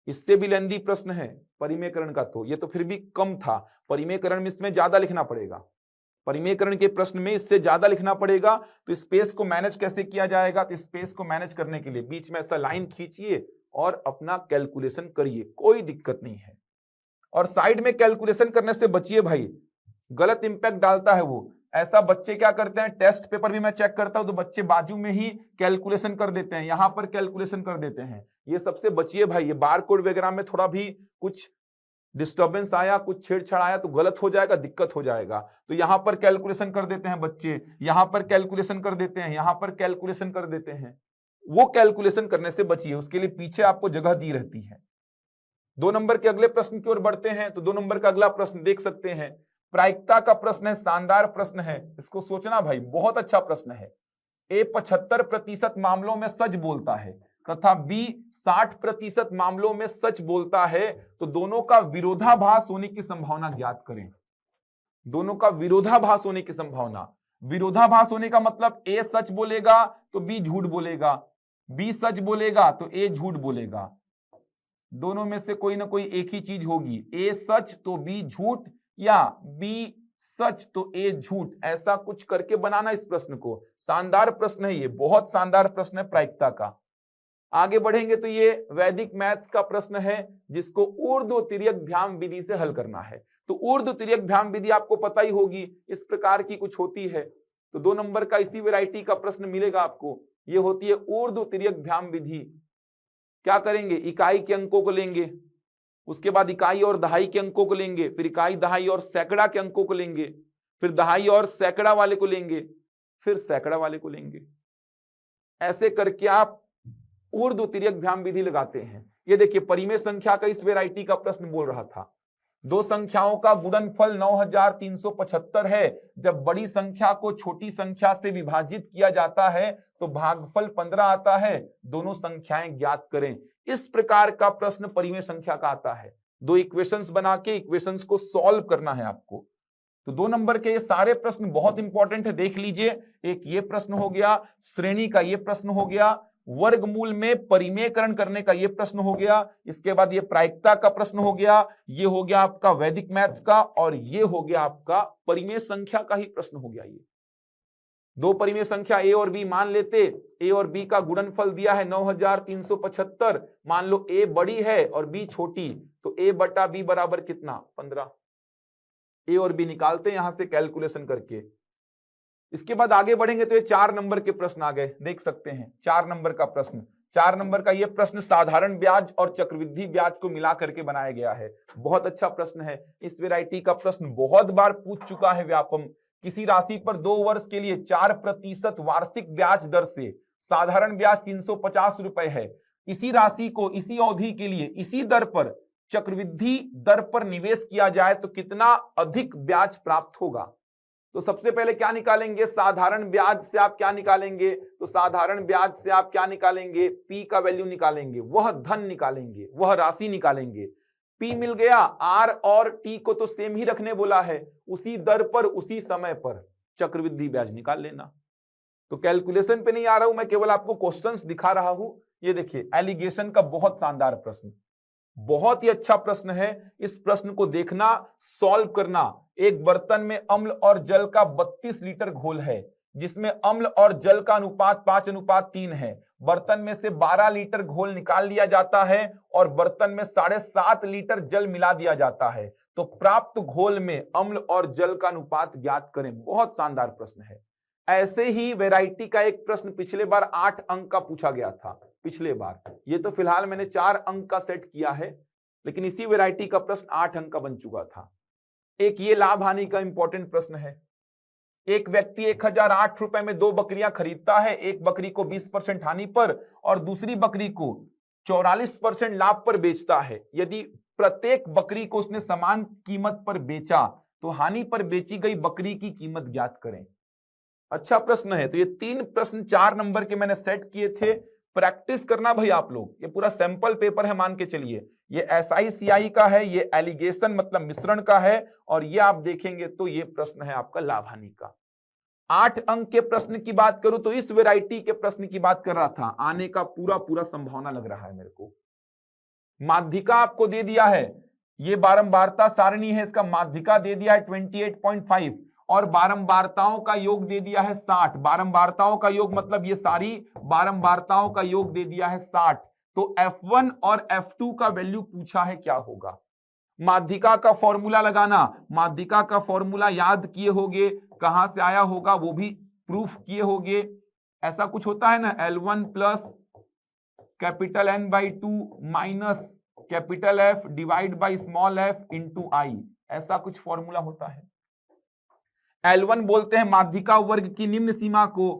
इससे भी लेंदी प्रश्न है परिमेयकरण का, तो ये तो फिर भी कम था, परिमेयकरण में इसमें ज्यादा लिखना पड़ेगा, परिमेयकरण के प्रश्न में इससे ज्यादा लिखना पड़ेगा। तो स्पेस को मैनेज कैसे किया जाएगा, तो स्पेस को मैनेज करने के लिए बीच में ऐसा लाइन खींचिए और अपना कैलकुलेशन करिए, कोई दिक्कत नहीं है। और साइड में कैलकुलेशन करने से बचिए भाई, गलत इंपैक्ट डालता है वो। ऐसा बच्चे क्या करते हैं, टेस्ट पेपर भी मैं चेक करता हूं तो बच्चे बाजू में ही कैलकुलेशन कर देते हैं, यहां पर कैलकुलेशन कर देते हैं, ये सबसे बचिए भाई। ये बारकोड वगैरह में थोड़ा भी कुछ डिस्टर्बेंस आया, कुछ छेड़छाड़ आया तो गलत हो जाएगा, दिक्कत हो जाएगा। तो यहां पर कैलकुलेशन कर देते हैं बच्चे, यहां पर कैलकुलेशन कर देते हैं, यहां पर कैलकुलेशन कर देते हैं, वो कैलकुलेशन करने से बचिए, उसके लिए पीछे आपको जगह दी रहती है। 2 नंबर के अगले प्रश्न की ओर बढ़ते हैं। तो 2 नंबर का अगला प्रश्न देख सकते हैं, प्रायिकता का प्रश्न है, शानदार प्रश्न है, इसको सोचना भाई, बहुत अच्छा प्रश्न है। ए 75% मामलों में सच बोलता है तथा बी 60% मामलों में सच बोलता है, तो दोनों का विरोधाभास होने की संभावना ज्ञात करें। दोनों का विरोधाभास होने की संभावना, विरोधाभास होने का मतलब ए सच बोलेगा तो बी झूठ बोलेगा, बी सच बोलेगा तो ए झूठ बोलेगा, दोनों में से कोई ना कोई एक ही चीज होगी, ए सच तो बी झूठ या बी सच तो ए झूठ, ऐसा कुछ करके बनाना इस प्रश्न को। शानदार प्रश्न है ये, बहुत शानदार प्रश्न है प्रायिकता का। आगे बढ़ेंगे तो ये वैदिक मैथ्स का प्रश्न है जिसको ऊर्ध्व तिर्यक भ्याम विधि से हल करना है। तो ऊर्ध्व तिर्यक भ्याम विधि आपको पता ही होगी, इस प्रकार की कुछ होती है। तो 2 नंबर का इसी वैरायटी का प्रश्न मिलेगा आपको। ये होती है ऊर्ध्व तिर्यक भ्याम विधि। क्या करेंगे, इकाई के अंकों को लेंगे, उसके बाद इकाई और दहाई के अंकों को लेंगे, फिर इकाई दहाई और सैकड़ा के अंकों को लेंगे, फिर दहाई और सैकड़ा वाले को लेंगे, फिर सैकड़ा वाले को लेंगे। ऐसे करके आप ऊर्ध्व तिर्यक भ्याम विधि लगाते हैं। ये देखिए परिमेय संख्या का इस वैरायटी का प्रश्न बोल रहा था। 2 संख्याओं का गुणनफल 9375 है। जब बड़ी संख्या को छोटी संख्या से विभाजित किया जाता है तो भागफल 15 आता है। दोनों संख्याएं ज्ञात करें। इस प्रकार का प्रश्न परिमेय संख्या का आता है। 2 इक्वेशंस बना के इक्वेशंस को सॉल्व करना है आपको। तो 2 नंबर के ये सारे प्रश्न बहुत इंपॉर्टेंट है, देख लीजिए। एक ये प्रश्न हो गया, श्रेणी का ये प्रश्न हो गया, वर्गमूल में परिमेयकरण करने का ये प्रश्न हो गया, इसके बाद ये प्रायिकता का प्रश्न हो गया, ये हो गया आपका वैदिक मैथ्स का, और ये हो गया आपका परिमेय संख्या का ही प्रश्न हो गया। ये 2 परिमेय संख्या ए और बी मान लेते, ए और बी का गुणनफल दिया है 9375, मान लो ए बड़ी है और बी छोटी, तो ए बटा बी बराबर कितना, 15। ए और बी निकालते हैं यहां से कैलकुलेशन करके। इसके बाद आगे बढ़ेंगे तो ये 4 नंबर के प्रश्न आ गए, देख सकते हैं 4 नंबर का प्रश्न। 4 नंबर का ये प्रश्न साधारण ब्याज और चक्रवृद्धि ब्याज को मिला करके बनाया गया है। बहुत अच्छा प्रश्न है। इस वैरायटी का प्रश्न बहुत बार पूछ चुका है व्यापम। किसी राशि पर 2 वर्ष के लिए 4% वार्षिक ब्याज दर से साधारण ब्याज 350 रुपए है। इसी राशि को इसी अवधि के लिए इसी दर पर चक्रवृद्धि दर पर निवेश किया जाए तो कितना अधिक ब्याज प्राप्त होगा। तो सबसे पहले क्या निकालेंगे, साधारण ब्याज से आप क्या निकालेंगे, तो साधारण ब्याज से आप क्या निकालेंगे, पी का वैल्यू निकालेंगे, वह धन निकालेंगे, वह राशि निकालेंगे। पी मिल गया, आर और टी को तो सेम ही रखने बोला है, उसी दर पर उसी समय पर चक्रवृद्धि ब्याज निकाल लेना। तो कैलकुलेशन पे नहीं आ रहा हूं मैं, केवल आपको क्वेश्चंस दिखा रहा हूं। ये देखिए एलिगेशन का बहुत शानदार प्रश्न, बहुत ही अच्छा प्रश्न है। इस प्रश्न को देखना, सॉल्व करना। एक बर्तन में अम्ल और जल का 32 लीटर घोल है जिसमें अम्ल और जल का अनुपात 5:3 है। बर्तन में से 12 लीटर घोल निकाल लिया जाता है और बर्तन में 7.5 लीटर जल मिला दिया जाता है। तो प्राप्त घोल में अम्ल और जल का अनुपात ज्ञात करें। बहुत शानदार प्रश्न है। ऐसे ही वैरायटी का एक प्रश्न पिछले बार 8 अंक का पूछा गया था। पिछले बार, ये तो फिलहाल मैंने 4 अंक का सेट किया है, लेकिन इसी वैरायटी का प्रश्न 8 अंक का बन चुका था। एक ये लाभ हानि का इंपॉर्टेंट प्रश्न है। एक व्यक्ति 1008 रुपए में 2 बकरियां खरीदता है, एक बकरी को 20% हानि पर और दूसरी बकरी को 44% लाभ पर बेचता है। यदि प्रत्येक बकरी को उसने समान कीमत पर बेचा तो हानि पर बेची गई बकरी की कीमत ज्ञात करें। अच्छा प्रश्न है। तो ये 3 प्रश्न 4 नंबर के मैंने सेट किए थे। प्रैक्टिस करना भाई आप लोग, ये पूरा सैंपल पेपर है मान के चलिए। ये SI का है, ये एलिगेशन मतलब मिश्रण का है, और ये आप देखेंगे तो ये प्रश्न है आपका लाभ हानि का। 8 अंक के प्रश्न की बात करूं तो इस वैरायटी के प्रश्न की बात कर रहा था, आने का पूरा संभावना लग रहा है मेरे को। माध्यिका आपको दे दिया है, ये बारंबारता सारणी है, इसका माध्यिका दे दिया है 28.5 और बारंबारताओं का योग दे दिया है 60। बारंबारताओं का योग मतलब ये सारी बारंबारताओं का योग दे दिया है 60। तो F1 और F2 का वैल्यू पूछा है क्या होगा। माध्यिका का फॉर्मूला लगाना, माध्यिका का फॉर्मूला याद किए होगे, कहां से आया होगा वो भी प्रूफ किए होगे। ऐसा कुछ होता है ना, L1 plus capital N/2 minus capital F divide by small f into i, ऐसा कुछ फॉर्मूला होता है। L1 बोलते हैं माध्यिका वर्ग की निम्न सीमा को,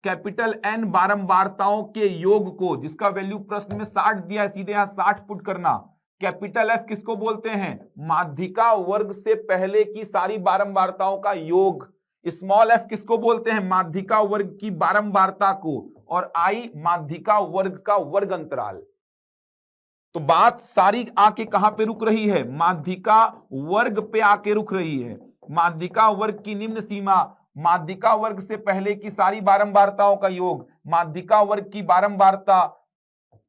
कैपिटल N बारंबारताओं के योग को, जिसका वैल्यू प्रश्न में 60 दिया है, सीधे यहां 60 पुट करना। कैपिटल F किसको बोलते हैं, माध्यिका वर्ग से पहले की सारी बारंबारताओं का योग। स्मॉल f किसको बोलते हैं, माध्यिका वर्ग की बारंबारता को, और I माध्यिका वर्ग का वर्ग अंतराल। तो बात सारी आके कहां पे रुक रही है, माध्यिका वर्ग पे आके रुक रही है। माध्यिका वर्ग की निम्न सीमा, माध्यिका वर्ग से पहले की सारी बारंबारताओं का योग, माध्यिका वर्ग की बारंबारता,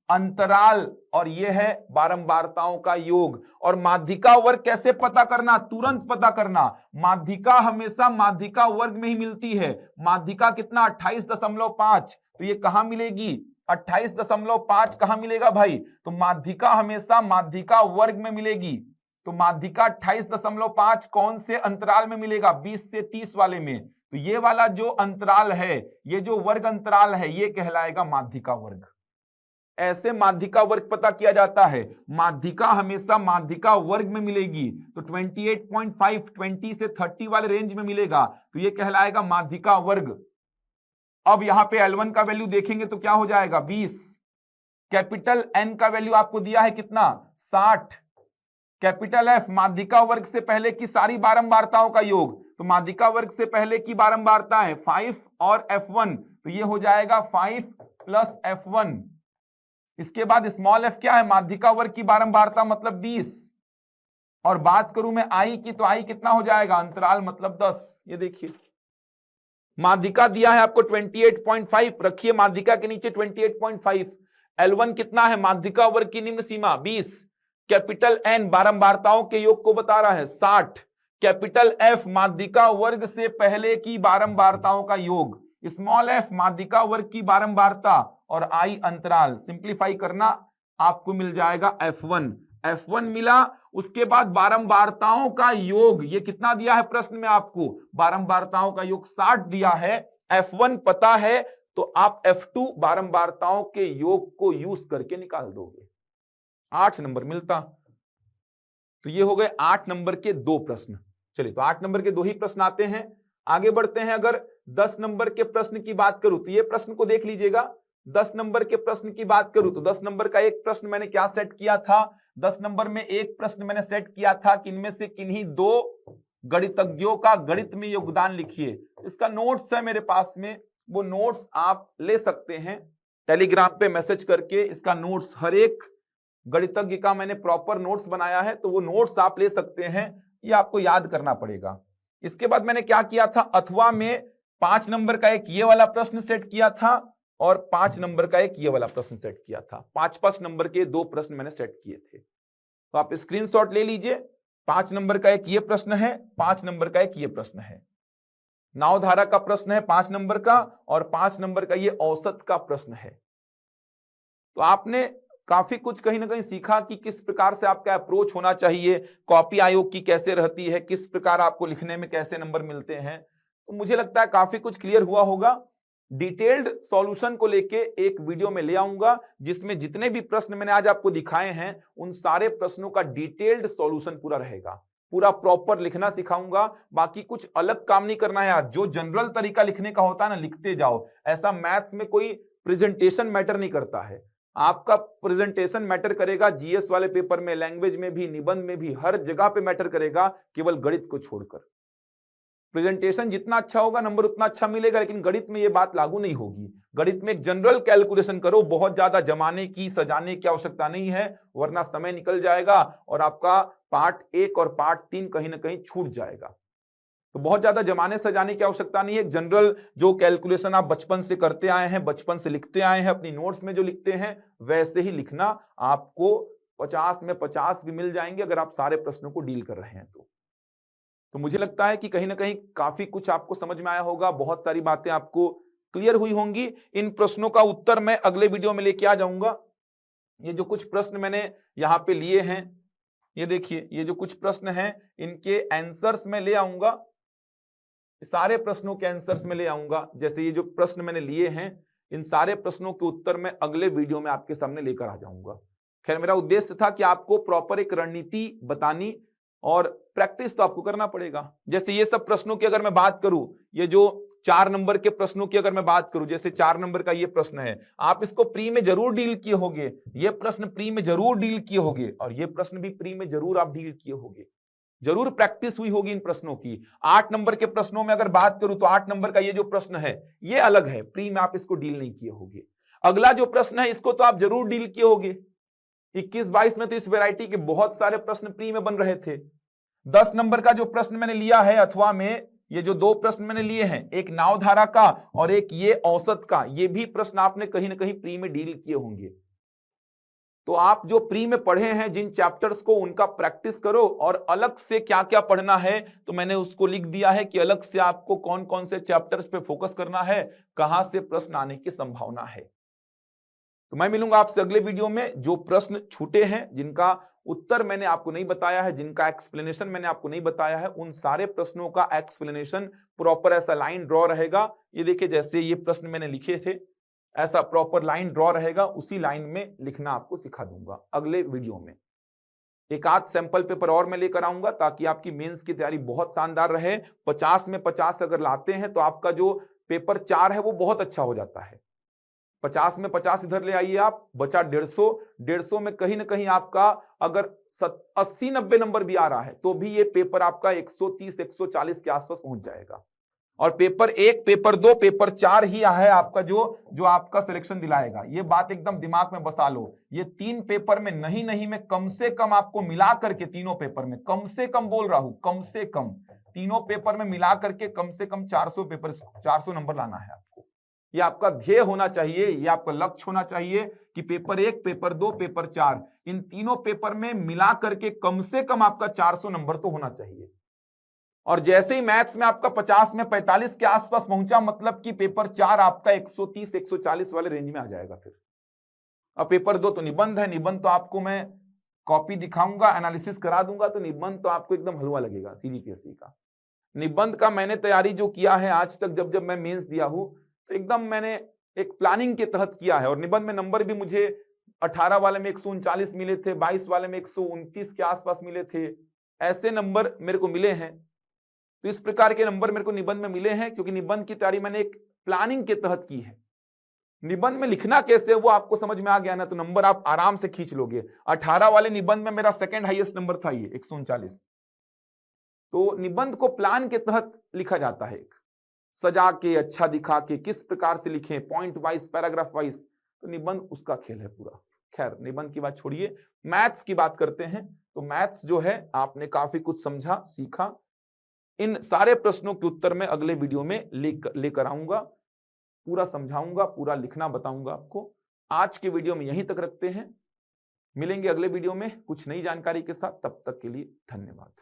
अंतराल, और यह है बारंबारताओं का योग। और माध्यिका वर्ग कैसे पता करना, तुरंत पता करना। माध्यिका हमेशा माध्यिका वर्ग में ही मिलती है। माध्यिका कितना, 28.5, तो ये कहां मिलेगी, 28.5 कहां मिलेगा भाई? तो माध्यिका हमेशा माध्यिका वर्ग में मिलेगी। तो माध्यिका 28.5 कौन से अंतराल में मिलेगा? 20 से 30 वाले में। तो ये वाला जो अंतराल है, ये जो वर्ग अंतराल है, ये कहलाएगा माध्यिका वर्ग। ऐसे माध्यिका वर्ग पता किया जाता है। माध्यिका हमेशा माध्यिका वर्ग में मिलेगी। तो 28.5 20 से 30 वाले रेंज में मिलेगा, तो ये कहलाएगा माध्यिका वर्ग। अब यहां पे L1 का वैल्यू देखेंगे तो क्या हो जाएगा? 20। कैपिटल N का वैल्यू आपको दिया है कितना? 60। कैपिटल F माध्यिका वर्ग से पहले की सारी बारंबारताओं का योग। तो माध्यिका वर्ग से पहले की बारंबारता है 5 और F1, तो ये हो जाएगा 5 प्लस F1। इसके बाद स्मॉल f क्या है? माध्यिका वर्ग की बारंबारता मतलब 20। और बात करूं मैं I की, तो I कितना हो जाएगा? अंतराल मतलब 10। ये देखिए माध्यिका दिया है आपको 28.5, रखिए माध्यिका के नीचे 28.5। L1 कितना है? माध्यिका वर्ग की निम्न सीमा 20। कैपिटल N बारंबारताओं के योग को बता रहा है 60। कैपिटल F माध्यिका वर्ग से पहले की बारंबारताओं का योग। स्मॉल f माध्यिका वर्ग की बारंबारता और I अंतराल। सिंप्लीफाई करना, आपको मिल जाएगा F1। F1 मिला। उसके बाद बारंबारताओं का योग, ये कितना दिया है प्रश्न में आपको? बारंबारताओं का योग 60 दिया है। F1 पता है, तो आप F2 बारंबारताओं के योग को यूज करके निकाल दोगे, 8 नंबर मिलता। तो ये हो गए 8 नंबर के 2 प्रश्न। चलिए, तो 8 नंबर के 2 ही प्रश्न आते हैं। आगे बढ़ते हैं। अगर 10 नंबर के प्रश्न की बात करूं, तो ये प्रश्न को देख लीजिएगा। 10 नंबर के प्रश्न की बात करूं तो 10 नंबर का एक प्रश्न मैंने क्या सेट किया था? 10 नंबर में एक प्रश्न मैंने सेट किया था कि इनमें से किन्हीं 2 गणितज्ञों का गणित में योगदान लिखिए। इसका नोट्स है मेरे पास में, वो नोट्स आप ले सकते हैं टेलीग्राम पे मैसेज करके। इसका नोट्स हर एक गणितज्ञ का मैंने प्रॉपर नोट्स बनाया है, तो वो नोट्स आप ले सकते हैं। ये आपको याद करना पड़ेगा। इसके बाद मैंने क्या किया था? अथवा में 5 नंबर का एक ये वाला प्रश्न सेट किया था और 5 नंबर का एक ये वाला प्रश्न सेट किया था। 5-5 नंबर के 2 प्रश्न मैंने सेट किए थे, तो आप स्क्रीनशॉट ले लीजिए। 5 नंबर का एक ये प्रश्न है, 5 नंबर का एक ये प्रश्न है। नाव धारा का प्रश्न है 5 नंबर का, और 5 नंबर का ये औसत का प्रश्न है। तो आपने काफी कुछ कहीं ना कहीं सीखा कि किस प्रकार से आपका अप्रोच होना चाहिए, कॉपी आयोग की कैसे रहती है, किस प्रकार आपको लिखने में कैसे नंबर मिलते हैं। तो मुझे लगता है काफी कुछ क्लियर हुआ होगा। डिटेल्ड सॉल्यूशन को लेके एक वीडियो में ले आऊंगा, जिसमें जितने भी प्रश्न मैंने आज आपको दिखाए हैं उन सारे प्रश्नों का डिटेल्ड सॉल्यूशन पूरा रहेगा। पूरा प्रॉपर लिखना सिखाऊंगा। बाकी कुछ अलग काम नहीं करना है यार। जो जनरल तरीका लिखने का होता है ना, लिखते जाओ। ऐसा मैथ्स में कोई प्रेजेंटेशन मैटर नहीं करता है, आपका प्रेजेंटेशन मैटर करेगा। जीएस वाले पेपर में, लैंग्वेज में भी, निबंध में भी, हर जगह पे मैटर करेगा, केवल गणित को छोड़कर। प्रेजेंटेशन जितना अच्छा होगा नंबर उतना अच्छा मिलेगा, लेकिन गणित में ये बात लागू नहीं होगी। गणित में एक जनरल कैलकुलेशन करो, बहुत ज्यादा जमाने की सजाने की आवश्यकता नहीं है, वरना समय निकल जाएगा और आपका पार्ट 1 और पार्ट 3 कहीं ना कहीं छूट जाएगा। तो बहुत ज्यादा जमाने सजाने की आवश्यकता नहीं है। जनरल जो कैलकुलेशन आप बचपन से करते आए हैं, बचपन से लिखते आए हैं, अपनी नोट्स में जो लिखते हैं वैसे ही लिखना। आपको 50 में 50 भी मिल जाएंगे अगर आप सारे प्रश्नों को डील कर रहे हैं तो मुझे लगता है कि कहीं ना कहीं काफी कुछ आपको समझ में आया होगा, बहुत सारी बातें आपको क्लियर हुई होंगी। इन प्रश्नों का उत्तर मैं अगले वीडियो में लेके आ जाऊंगा। ये जो कुछ प्रश्न मैंने यहाँ पे लिए हैं, ये देखिए, ये जो कुछ प्रश्न हैं इनके आंसर्स में ले आऊंगा, सारे प्रश्नों के आंसर्स में ले आऊंगा। जैसे ये जो प्रश्न मैंने लिए हैं, इन सारे प्रश्नों के उत्तर मैं अगले वीडियो में आपके सामने लेकर आ जाऊंगा। खैर, मेरा उद्देश्य था कि आपको प्रॉपर एक रणनीति बतानी, और प्रैक्टिस तो आपको करना पड़ेगा। जैसे ये सब प्रश्नों की अगर मैं बात करूं, ये जो 4 नंबर के प्रश्नों की अगर मैं बात करूं, जैसे 4 नंबर का ये प्रश्न है, आप इसको प्री में जरूर डील किए होंगे, ये प्रश्न प्री में जरूर डील किए होंगे, और ये प्रश्न भी प्री में जरूर आप डील किए होंगे, जरूर प्रैक्टिस हुई होगी इन प्रश्नों की। 8 नंबर के प्रश्नों में अगर बात करूं तो 8 नंबर का ये जो प्रश्न है ये अलग है, प्री में आप इसको डील नहीं किए होंगे। अगला जो प्रश्न है इसको तो आप जरूर डील किए होंगे। 21-22 में तो इस वैरायटी के बहुत सारे प्रश्न प्री में बन रहे थे। 10 नंबर का जो प्रश्न मैंने लिया है अथवा में, ये जो 2 प्रश्न मैंने लिए हैं, एक नाव धारा का और एक ये औसत का, ये भी प्रश्न आपने कहीं ना कहीं प्री में डील किए होंगे। तो आप जो प्री में पढ़े हैं जिन चैप्टर्स को, उनका प्रैक्टिस करो, और अलग से क्या क्या पढ़ना है तो मैंने उसको लिख दिया है कि अलग से आपको कौन कौन से चैप्टर्स पे फोकस करना है, कहां से प्रश्न आने की संभावना है। तो मैं मिलूंगा आपसे अगले वीडियो में। जो प्रश्न छूटे हैं, जिनका उत्तर मैंने आपको नहीं बताया है, जिनका एक्सप्लेनेशन मैंने आपको नहीं बताया है, उन सारे प्रश्नों का एक्सप्लेनेशन प्रॉपर ऐसा लाइन ड्रॉ रहेगा। ये देखिए, जैसे ये प्रश्न मैंने लिखे थे, ऐसा प्रॉपर लाइन ड्रॉ रहेगा, उसी लाइन में लिखना आपको सिखा दूंगा अगले वीडियो में। एक आध सैंपल पेपर और मैं लेकर आऊंगा ताकि आपकी मेंस की तैयारी बहुत शानदार रहे। 50 में 50 अगर लाते हैं तो आपका जो पेपर 4 है वो बहुत अच्छा हो जाता है। 50 में 50 इधर ले आइए आप, बचा 150 में कहीं ना कहीं आपका अगर 80-90 नंबर भी आ रहा है तो भी ये पेपर आपका 130-140 के आसपास पहुंच जाएगा। और पेपर 1, पेपर 2, पेपर 4 ही है आपका जो आपका सिलेक्शन दिलाएगा। ये बात एकदम दिमाग में बसा लो। ये 3 पेपर में नहीं में कम से कम आपको मिला करके, तीनों पेपर में कम से कम बोल रहा हूं, कम से कम तीनों पेपर में मिला करके कम से कम 400 नंबर लाना है आपको। ये आपका ध्येय होना चाहिए, ये आपका लक्ष्य होना चाहिए कि पेपर 1, पेपर 2, पेपर 4 इन तीनों पेपर में मिला करके कम से कम आपका 400 नंबर तो होना चाहिए। और जैसे ही मैथ्स में आपका 50 में 45 के आसपास पहुंचा, मतलब कि पेपर 4 आपका 130-140 वाले रेंज में आ जाएगा। फिर अब पेपर 2 तो निबंध है। निबंध तो आपको मैं कॉपी दिखाऊंगा, एनालिसिस करा दूंगा, तो निबंध तो आपको एकदम हलवा लगेगा। सीजीपीएससी का निबंध का मैंने तैयारी जो किया है आज तक, जब मैं मेंस दिया हूं तो एकदम मैंने एक प्लानिंग के तहत किया है। और निबंध में नंबर भी मुझे 18 वाले में 139 मिले थे, 22 वाले में 129 के आसपास मिले थे। ऐसे नंबर मेरे को मिले हैं। तो इस प्रकार के नंबर मेरे को निबंध में मिले हैं क्योंकि निबंध की तैयारी मैंने एक प्लानिंग के तहत की है। निबंध में लिखना कैसे वो आपको समझ में आ गया ना, तो नंबर आप आराम से खींच लोगे। 18 वाले निबंध में मेरा सेकंड हाईएस्ट नंबर था, ये 139। तो निबंध को प्लान के तहत लिखा जाता है, सजा के, अच्छा दिखा के, किस प्रकार से लिखें, पॉइंट वाइज, पैराग्राफ वाइज। तो निबंध उसका खेल है पूरा। खैर, निबंध की बात छोड़िए, मैथ्स की बात करते हैं। तो मैथ्स जो है आपने काफी कुछ समझा, सीखा। इन सारे प्रश्नों के उत्तर मैं अगले वीडियो में लेकर आऊंगा, पूरा समझाऊंगा, पूरा लिखना बताऊंगा आपको। आज के वीडियो में यहीं तक रखते हैं, मिलेंगे अगले वीडियो में कुछ नई जानकारी के साथ। तब तक के लिए धन्यवाद।